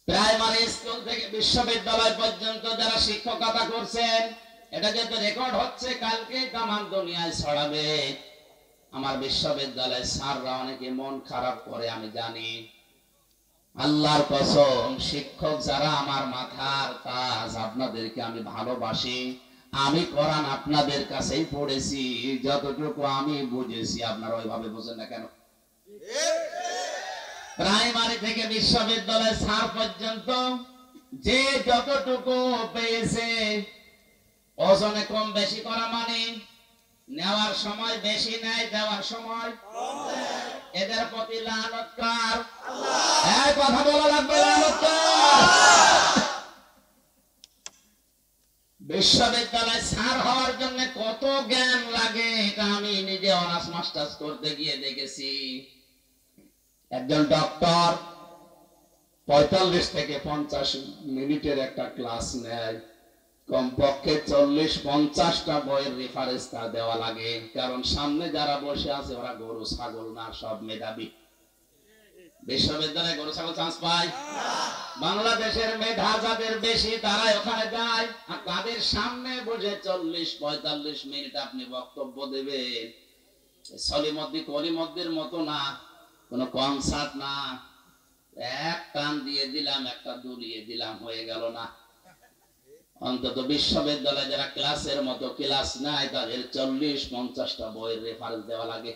[SPEAKER 1] প্রাইমারি স্কুল থেকে বিশ্ববিদ্যালয় পর্যন্ত যারা শিক্ষকতা করছেন, এটা যেহেতু রেকর্ড হচ্ছে, কালকে তামাম দুনিয়ায় ছড়াবে। আমার বিশ্ববিদ্যালয়ের স্যাররা অনেকে মন খারাপ করে, আমি জানি। আল্লাহর কসম, শিক্ষক যারা আমার মাথার তাজ, আপনাদেরকে আমি ভালোবাসি। আমি কোরআন আপনাদের কাছেই পড়েছি, যতটুকু আমি বুঝেছি। আপনারা ওইভাবে বোঝেন না কেন? প্রাইমারি থেকে বিশ্ববিদ্যালয় স্যার পর্যন্ত যে যতটুকু পেয়েছে, ওজনে কম বেশি করা মানে নেওয়ার সময় বেশি নেয়, দেওয়ার সময় এদের প্রতি লানত কার? এই কথা বলা লাগবে, লানত কার? বিশ্ববিদ্যালয় স্যার হওয়ার জন্য কত জ্ঞান লাগে, এটা আমি নিজে অনার্স মাস্টার্স করতে গিয়ে দেখেছি। একজন ডক্টর 45 থেকে 50 মিনিটের একটা ক্লাস নেয়, কমপক্ষে 40-50টা বইয়ের রেফারেন্স তার দেওয়া লাগে। কারণ সামনে যারা বসে আছে ওরা গরু ছাগল না, সব মেধাবী। বিশ্ববিদ্যালয়ে গরু ছাগল চান্স পায়? বাংলাদেশের মেধা যাদের বেশি তারাই ওখানে যায়। আর তাদের সামনে বসে 40-45 মিনিট আপনি বক্তব্য দেবেন। সলিমদ্দি কলিমদ্দির মতো না, কোনো কনসার্ট না, এক টান দিয়ে দিলাম, একটা দুলিয়ে দিলাম, হয়ে গেল না। অন্তত বিশ্ববিদ্যালয়ে যারা ক্লাসের মতো ক্লাস নাই, তাদের 40-50টা বইয়ের রেফারেন্স দেওয়া লাগে।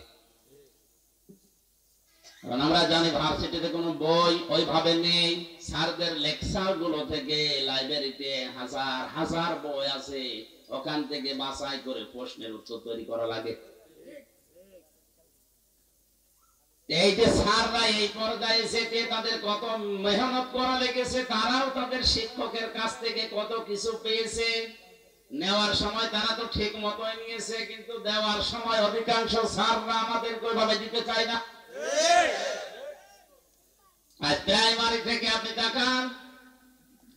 [SPEAKER 1] কারণ আমরা জানি ভার্সিটিতে কোনো বই ওইভাবে নেই। স্যারদের লেকচার গুলো থেকে লাইব্রেরিতে হাজার হাজার বই আছে, ওখান থেকে বাছাই করে প্রশ্নের উত্তর তৈরি করা লাগে। এই যে স্যাররা এই পর্যায়ে এসে তাদের কত মেহনত করা লেগেছে, তারাও তাদের শিক্ষকের কাছ থেকে কত কিছু পেয়েছে। নেওয়ার সময় তারা তো ঠিক মতোই নিয়েছে, কিন্তু দেওয়ার সময় অধিকাংশ স্যাররা আমাদের ওইভাবে দিতে চায় না। আর প্রাইমারি থেকে আপনি তাকান,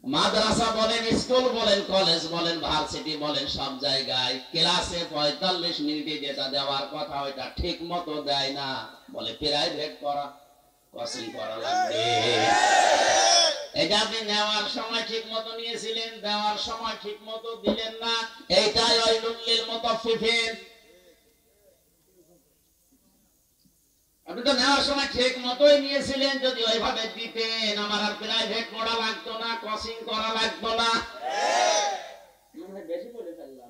[SPEAKER 1] মাদ্রাসা বলেন, স্কুল বলেন, কলেজ বলেন, ভার্সিটি বলেন, সব জায়গায় ক্লাসে 45 মিনিটে যেটা দেওয়ার কথা ওইটা ঠিক মতো দেয় না, বলে প্রাইভেট করা, কোচিং করা লাগবে। এটা আপনি নেওয়ার সময় ঠিক মতো নিয়েছিলেন, দেওয়ার সময় ঠিক মতো দিলেন না, এইটাই ওয়াইলুল মুতাফফিফিন। আপনি তো নেওয়ার সময় ঠিক মতোই নিয়েছিলেন, যদি ওইভাবে দিতেন আমার আর প্রাইভেট পড়া লাগতো না, কোচিং করা লাগতো না। বেশি বলে ফেললাম।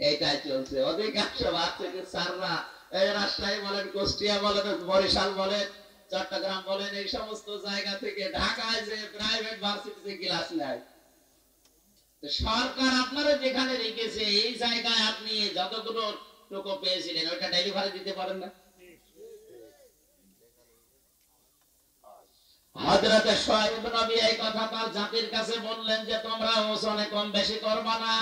[SPEAKER 1] এইটাই চলছে অধিকাংশ বাচ্চাকে স্যাররা, এই রাজশাহী বলেন, কুষ্টিয়া বলেন, বরিশাল বলেন, চট্টগ্রাম বলেন, এই সমস্ত জায়গা থেকে ঢাকায় যে প্রাইভেট ভার্সিটিতে ক্লাস নেয়। সরকার আপনারা যেখানে রেখেছে এই জায়গায় আপনি যতগুলো টুকু পেয়েছিলেন ওইটা ডেলিভারি দিতে পারেন না। হযরত শুআয়ব নবী এই কথা তার জাতির কাছে বললেন যে তোমরা ওজনে কম বেশি করবা না।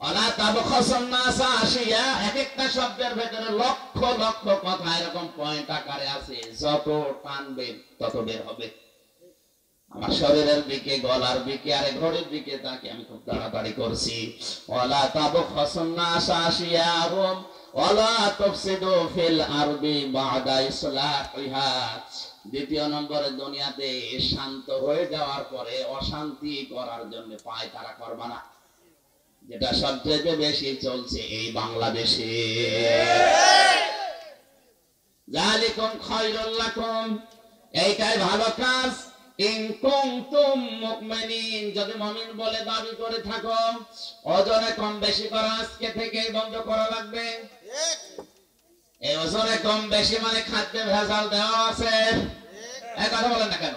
[SPEAKER 1] ওয়ালা তাবখাসুন নাসা আশিয়া, এক একটা শব্দের ভিতরে লক্ষ লক্ষ কথা এরকম পয়েন্ট আকারে আছে, যত টানবে তত বের হবে। আমার শরীরের দিকে, গলার দিকে, আর ঘড়ির দিকে তাকে আমি খুব তাড়াতাড়ি করছি। ওয়ালা তাবখাসুন নাসা আশিয়াহুম ওয়ালা তুফসিদু ফিল আরদি বা'দা ইসলাহিহা। দ্বিতীয় নম্বরে দুনিয়াতে শান্ত হয়ে যাওয়ার পরে অশান্তি করার জন্য পায়তারা করবা না, যেটা সবচেয়ে বেশি চলছে এই বাংলাদেশে। যালিকুম খায়রুল লাকুম, এইটাই ভালো কাজ। ইন কুনতুম মুমিনিন, যদি মুমিন বলে দাবি করে থাকো, ওজনে কম বেশি করা আজকে থেকে বন্ধ করা লাগবে। এই ওজনে কম বেশি মানে খাদ্যে ভেজাল দেওয়া আছে, এই কথা বলেন না কেন?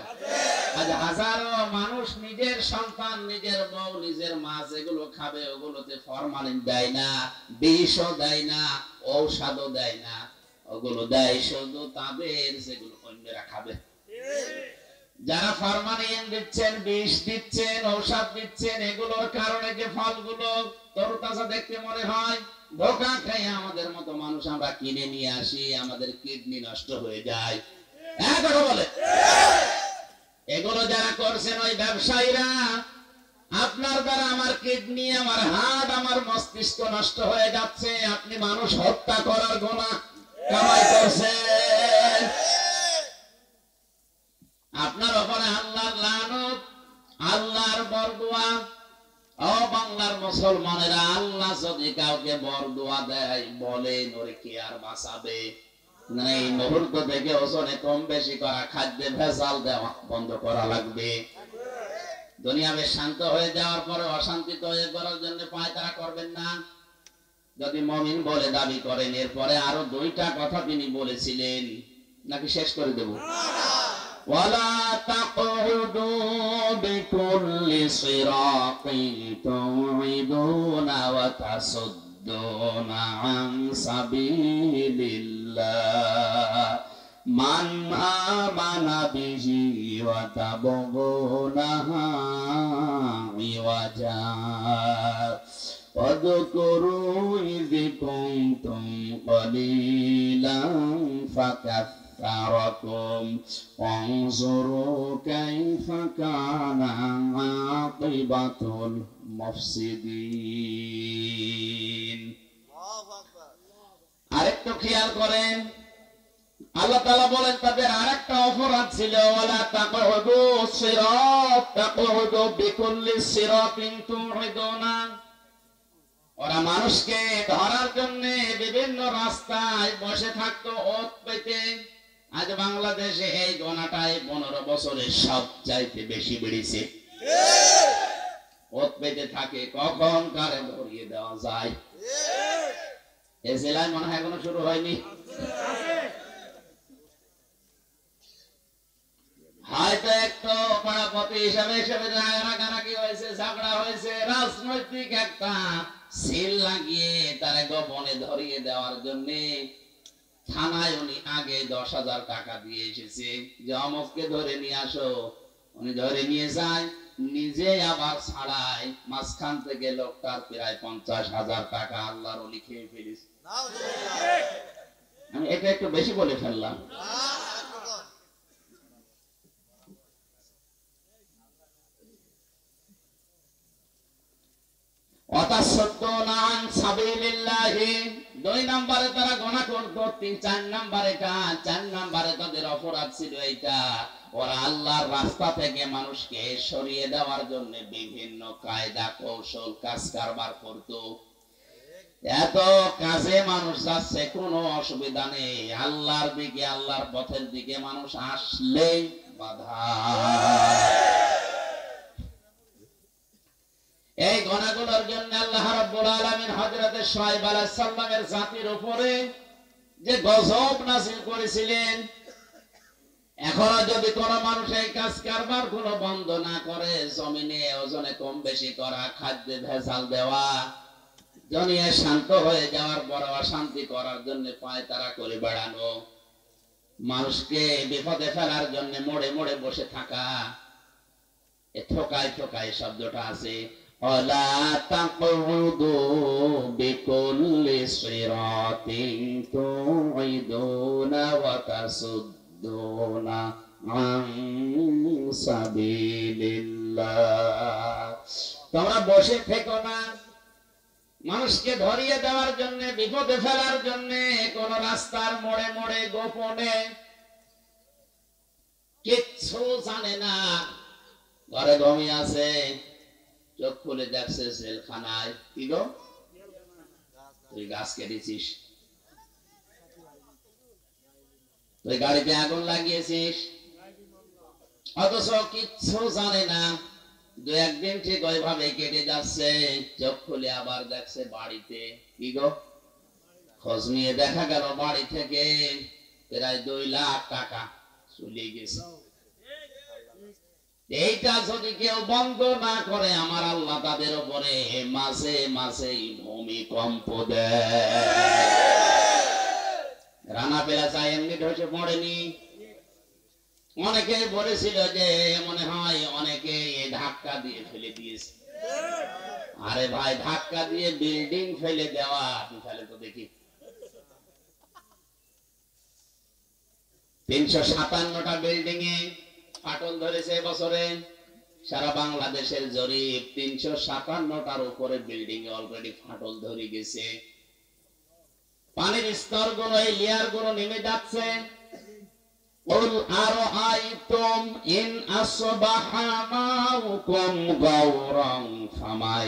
[SPEAKER 1] আজ হাজারো মানুষ নিজের সন্তান, নিজের বউ, নিজের মা যেগুলো খাবে ওগুলোতে ফরমালিন দেয় না, বিষও দেয় না, ঔষধও দেয় না, ওগুলো দেয় শুধু তাদের যেগুলো অন্যরা খাবে। যারা ফরমালিন দিচ্ছেন, বিষ দিচ্ছেন, ঔষধ দিচ্ছেন, এগুলোর কারণে যে ফলগুলো তরতাজা দেখতে মনে হয়, ধোঁকা খেয়ে আমাদের মতো মানুষ আমরা কিনে নিয়ে আসি, আমাদের কিডনি নষ্ট হয়ে যায়। কথা বলে এগুলো যারা করছেন ওই ব্যবসায়ীরা, আপনার দ্বারা আমার কিডনি, আমার হার্ট, আমার মস্তিষ্ক নষ্ট হয়ে যাচ্ছে, আপনি মানুষ হত্যা করার গুনাহ কামাই করছেন। আপনার উপরে আল্লাহর লানত, আল্লাহর বরদোয়া। ও বাংলার মুসলমানেরা, আল্লাহ যদি কাউকে বরদোয়া দেয় বলেন ওরে কি আর বাঁচাবে? এই মুহূর্ত থেকে ওজনে কম বেশি করা, খাদ্যে ভেজাল দেওয়া বন্ধ করা লাগবে। দুনিয়া বেশ শান্ত হয়ে যাওয়ার পরে অশান্তি তৈরি করার জন্য পায়তারা করবেন না, যদি মুমিন বলে দাবি করেন। এরপরে আরো দুইটা কথা তিনি বলেছিলেন, নাকি শেষ করে দেব? ওয়ালা তাকউদু বিকুল্লি সিরাতিন তুইদুনা ওয়া তাসুদ্দুনা আন সাবিলিল্লাহ মান আমানা বিহি ওয়া তাবগুনাহা ইওয়াজা ওয়াযকুরু ইয কুনতুম কলিলান ফাকাথ্থারাকুম ওয়ানজুরু কাইফা কানা আকিবাতুল মুফসিদিন। আরেকটু খেয়াল করেন, আল্লাহ তাআলা বলেন তাদের আরেকটা অপরাধ ছিল, ওয়ালা তাকউদু সিরাত তাকউদু বিকুল্লি সিরাতিন তুইদুনা। ওরা মানুষকে ধরার জন্য বিভিন্ন রাস্তায় বসে থাকতো ওত পেতে। আজ বাংলাদেশে এই গোনাটাই 15 বছরে সবচাইতে বেশি বেড়েছে। ওত পেতে থাকে, কখন কারে ধরিয়ে দেওয়া যায়। এই জেলায় মনে হয় এখনো শুরু হয়নি। হয়তো একটু পাড়াপতি হিসাবে রাগারাগি হয়েছে, ঝগড়া হয়েছে, রাজনৈতিক একটা সিল লাগিয়ে তারা গোপনে ধরিয়ে দেওয়ার জন্য থানায় উনি আগে 10,000 টাকা দিয়ে এসেছে যে অমুককে ধরে নিয়ে আসো। উনি ধরে নিয়ে যায়, নিজে আবার ছাড়ায়, মাঝখান থেকে লোকটার প্রায় 50,000 টাকা আল্লাহর ওলি খেয়ে ফেলেছে। আমি এটা একটু বেশি বলে ফেললাম। দুই নম্বরে তারা গোনা করতো, 3-4 নম্বরে চার নম্বরে তাদের অপরাধ ছিল এইটা, ওরা আল্লাহর রাস্তা থেকে মানুষকে সরিয়ে দেওয়ার জন্য বিভিন্ন কায়দা কৌশল কাজ কারবার করতো। এত কাজে মানুষ যাচ্ছে, কোনো অসুবিধা নেই, আল্লাহর দিকে আল্লাহর পথের দিকে মানুষ আসলেই বাধা। এই গুনাহগুলোর জন্য আল্লাহ রাব্বুল আলামিন হযরত শুআয়ব আলাইহিস সালামের জাতির উপরে যে গজব নাযিল করেছিলেন, এখনো যদি কোন মানুষ এই কাজ কারবার গুলো বন্ধ না করে, জমিনে ওজনে কম বেশি করা, খাদ্যে ভেজাল দেওয়া, দুনিয়া শান্ত হয়ে যাওয়ার পর অশান্তি করার জন্য পায়তারা করে বেড়ানো, মানুষকে বিপদে ফেলার জন্য মোড়ে মোড়ে বসে থাকা, এ ঠোকায় ঠোকায় শব্দটা আছে। ওয়ালা তাকুদু বিকুল্লি সিরাতিন তুইদুনা ওয়া তাসুদ্দুনা আন সাবিলিল্লাহ। তোমরা বসে থেকো না, মানুষকে ধরিয়ে দেওয়ার জন্য, বিপদে ফেলার জন্য কোন রাস্তার মোড়ে মোড়ে গোপনে, কিচ্ছু জানে না, ঘরে ঘুমিয়ে আছে, চোখ খুলে দেখছে জেলখানায়। কি গো, তুই গাছ কেটেছিস, তুই গাড়িতে আগুন লাগিয়েছিস, অথচ কিচ্ছু জানে না। 2-1 দিন ঠিক ওইভাবে কেটে যাচ্ছে, চোখ খুলে আবার দেখছে বাড়িতে। কি গো, খোঁজ নিয়ে দেখা গেল বাড়ি থেকে প্রায় 2 লাখ টাকা চলে গেছে। এইটা যদি কেউ বন্ধ না করে, আমার আল্লাহ তাদের উপরে মাঝে মাঝে ভূমিকম্প দেয়। রানা পেলা চাই এমনি ঢসে পড়েনি। অনেকে বলেছিল যে মনে হয় অনেকে ধাক্কা দিয়ে ফেলে দিয়েছে। আরে ভাই, ধাক্কা দিয়ে বিল্ডিং ফেলে দেওয়া, আপনি ফেলে তো দেখি। 357টা বিল্ডিং এ ফাটল ধরেছে বছরে। সারা বাংলাদেশের জরিপ, 357টার উপরে বিল্ডিং এ অলরেডি ফাটল ধরে গেছে। পানির স্তর গুলো, এই লেয়ার গুলো নেমে যাচ্ছে। قل أرأيتم إن أصبح ماؤكم غورا فمن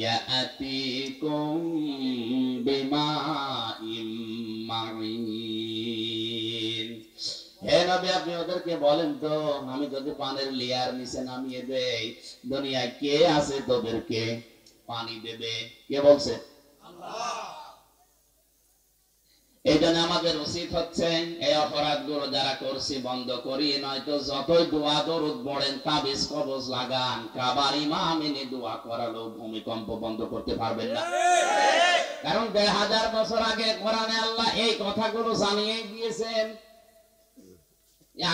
[SPEAKER 1] يأتيكم بماء معين। হে নবী, আপনি ওদেরকে বলেন তো, আমি যদি পানির লেয়ার নিচে নামিয়ে দেই, দুনিয়ায় কে আছে তোদেরকে পানি দেবে? কে বলছে? আল্লাহ। এই জন্য আমাদের উচিত হচ্ছে এই অপরাধগুলো যারা করছি বন্ধ করি, নয়তো যতই দোয়া দরুদ পড়েন, তাবিজ কবজ লাগান, কাবার ইমাম এনে দোয়া করালো, ভূমিকম্প বন্ধ করতে পারবেন না। কারণ 1000 বছর আগে কোরআনে আল্লাহ এই কথাগুলো জানিয়ে দিয়েছেন।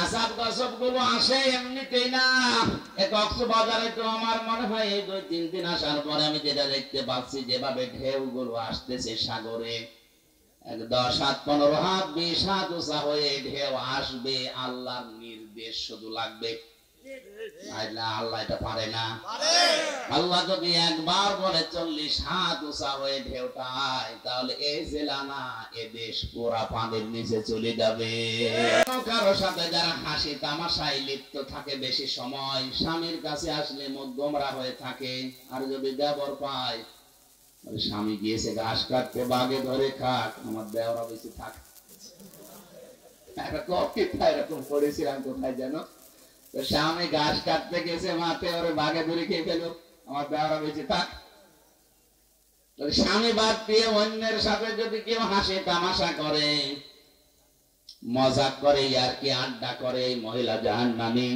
[SPEAKER 1] আযাব গজব গুলো আসে এমনিতেই না। কক্সবাজারে তো আমার মনে হয় এই 2-3 দিন আসার পরে আমি যেটা দেখতে পাচ্ছি, যেভাবে ঢেউ গুলো আসতেছে সাগরে, 10 হাত 15 হাত 20 হাত উঁচা হয়ে ঢেউ আসবে, আল্লাহর নির্দেশ শুধু লাগবে। আল্লাহ এটা পারে না। আল্লাহ যদি একবার বলে 40 হাত উঁচা হয়ে ঢেউটায়, তাহলে এই জেলা না, এ দেশ পুরা পানির নিচে চলে যাবে। কারোর সাথে যারা হাসি তামাশায় লিপ্ত থাকে বেশি সময়, স্বামীর কাছে আসলে মুখ গোমরা হয়ে থাকে। আর যদি দেবর পায়, স্বামী গিয়েছে ঘাস কাটতে, বাগে ধরে খাক, আমার দেওরা বেশি থাক। এরকম পড়েছিলাম কোথায় যেন, স্বামী ঘাস কাটতে গেছে মাঠে, ওরে বাগে ধরে খেয়ে ফেল, আমার দেওরা বেশি থাক। স্বামী বাদ দিয়ে অন্যের সাথে যদি কেউ হাসে তামাশা করে, মজাক করে, আর কি আড্ডা করে, মহিলা জাহান্নামী।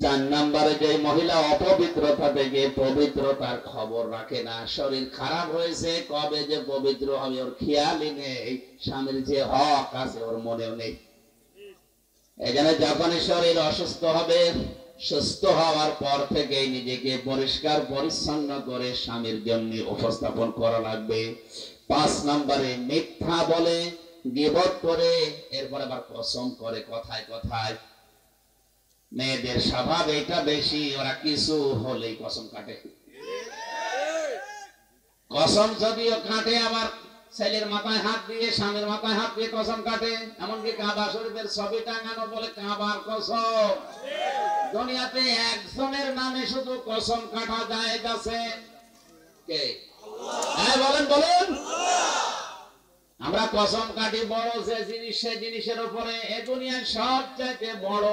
[SPEAKER 1] 4 নম্বরে যে মহিলা অপবিত্রতা থেকে পবিত্রতার খবর রাখে না, শরীর খারাপ হয়েছে, কবে যে পবিত্র হবে ওর খেয়ালই নেই, স্বামীর যে হক আছে ওর মনেও নেই। এখানে যখনই শরীর অসুস্থ হবে, সুস্থ হওয়ার পর থেকে নিজেকে পরিষ্কার পরিচ্ছন্ন করে স্বামীর জন্য উপস্থাপন করা লাগবে। 5 নম্বরে মিথ্যা বলে গীবত করে, এরপর আবার কসম করে কথায় কথায়। মেয়েদের স্বভাব এটা বেশি, ওরা কিছু হলেই কসম কাটে। কসম যদিও কাটে, আবার ছেলের মাথায় হাত দিয়ে, স্বামীর মাথায় হাত দিয়ে কসম কাটে। এমনকি কাবা শরীফের ছবি টাঙানো বলে কাবার কসম। দুনিয়াতে একজনের নামে শুধু কসম কাটা যায় আছে, কে? হ্যাঁ বলেন বলেন। আমরা কসম কাটি বড় যে জিনিস, সে জিনিসের উপরে। এ দুনিয়ায় সবচাইতে বড়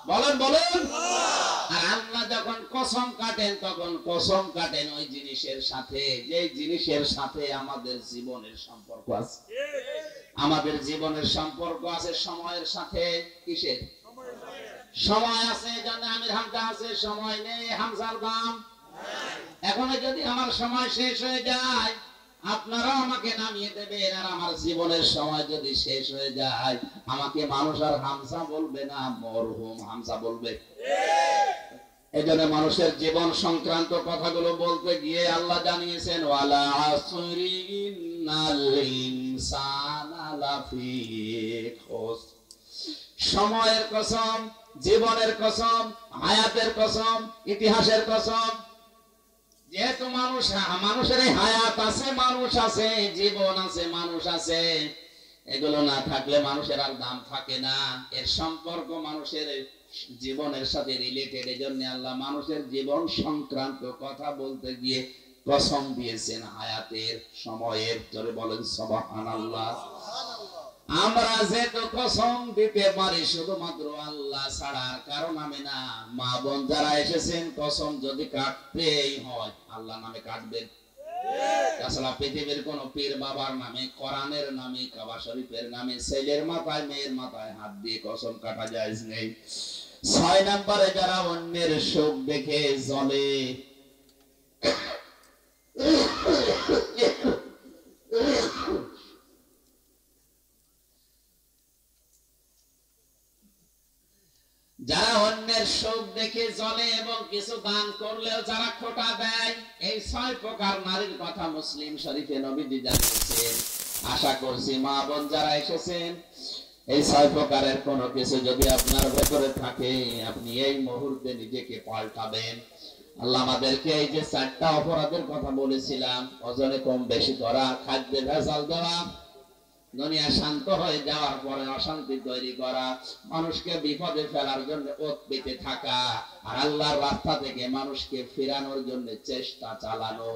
[SPEAKER 1] বলেন বলেন। আর আল্লাহ যখন কসম কাটেন, তখন কসম কাটেন ওই জিনিসের সাথে, যে জিনিসের সাথে আমাদের জীবনের সম্পর্ক আছে। আমাদের জীবনের সম্পর্ক আছে সময়ের সাথে। কিসের সময় আছে? জন্য আমির হামজা আছে, সময় নেই হামজার দাম। এখন যদি আমার সময় শেষ হয়ে যায়, আপনারাও আমাকে নামিয়ে দেবেন। আর আমার জীবনের সময় যদি শেষ হয়ে যায়, আমাকে মানুষ আর হামজা বলবে না, মরহুম হামজা বলবে। এজন্য মানুষের জীবন সংক্রান্ত কথাগুলো বলতে গিয়ে আল্লাহ জানিয়েছেন, ওয়ালা আসরি ইন্নাল ইনসানা লাফি খুসর। সময়ের কসম, জীবনের কসম, হায়াতের কসম, ইতিহাসের কসম। যেহেতু মানুষের হায়াত আছে, মানুষ আছে, জীবন আছে, মানুষ আছে, এগুলো না থাকলে মানুষের আর দাম থাকে না। এর সম্পর্ক মানুষের জীবনের সাথে রিলেটেড। এই জন্য আল্লাহ মানুষের জীবন সংক্রান্ত কথা বলতে গিয়ে কসম দিয়েছেন হায়াতের, সময়ের। জোরে বলেন সুবহানাল্লাহ। আমরা যেহেতু কসম দিতে পারি শুধুমাত্র আল্লাহ ছাড়া, কারণ আমি না। মা বোন যারা এসেছেন, কসম যদি কাটতেই হয় আল্লাহ নামে কাটবেন। তাছাড়া পৃথিবীর কোন পীর বাবার নামে, কোরআনের নামে, কাবা শরীফের নামে ছেলের মাথায় মেয়ের মাথায় হাত দিয়ে কসম কাটা জায়েজ নেই। 6 নম্বরে যারা অন্যের সুখ দেখে জ্বলে, যারা অন্যের সুখ দেখে জ্বলে এবং কিছু দান করলেও যারা খোটা দেয়, এই 6 প্রকার নারীর কথা মুসলিম শরীফে নবীজি জানিয়েছেন। আশা করছি মা বোন যারা এসেছেন, এই 6 প্রকারের কোনো কিছু যদি আপনার ভেতরে থাকে, আপনি এই মুহূর্তে নিজেকে পাল্টাবেন। আল্লাহ আমাদেরকে এই যে 4টা অপরাধের কথা বলেছিলাম, ওজনে কম বেশি করা, খাদ্যে ভেজাল দেওয়া, দুনিয়া শান্ত হয়ে যাওয়ার পরে অশান্তি তৈরি করা, মানুষকে বিপদে ফেলার জন্য ওত পেতে থাকা, আর আল্লাহর রাস্তা থেকে মানুষকে ফেরানোর জন্য চেষ্টা চালানো,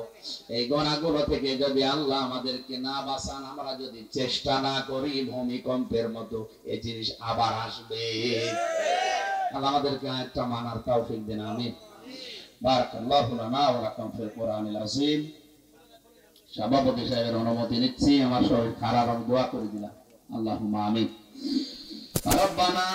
[SPEAKER 1] এই গুনাহগুলো থেকে যদি আল্লাহ আমাদেরকে না বাঁচান, আমরা যদি চেষ্টা না করি, ভূমিকম্পের মতো এই জিনিস আবার আসবে। আল্লাহ আমাদেরকে একটা মানার তৌফিক দেন, আমিন। বারাকাল্লাহু লানা ওয়া লাকুম ফিল কোরআনিল আযীম। সভাপতি সাহেবের অনুমতি নিচ্ছি, আমার শরীর খারাপ, দোয়া করে দিলাম। আল্লাহুম্মা আমিন। রব্বানা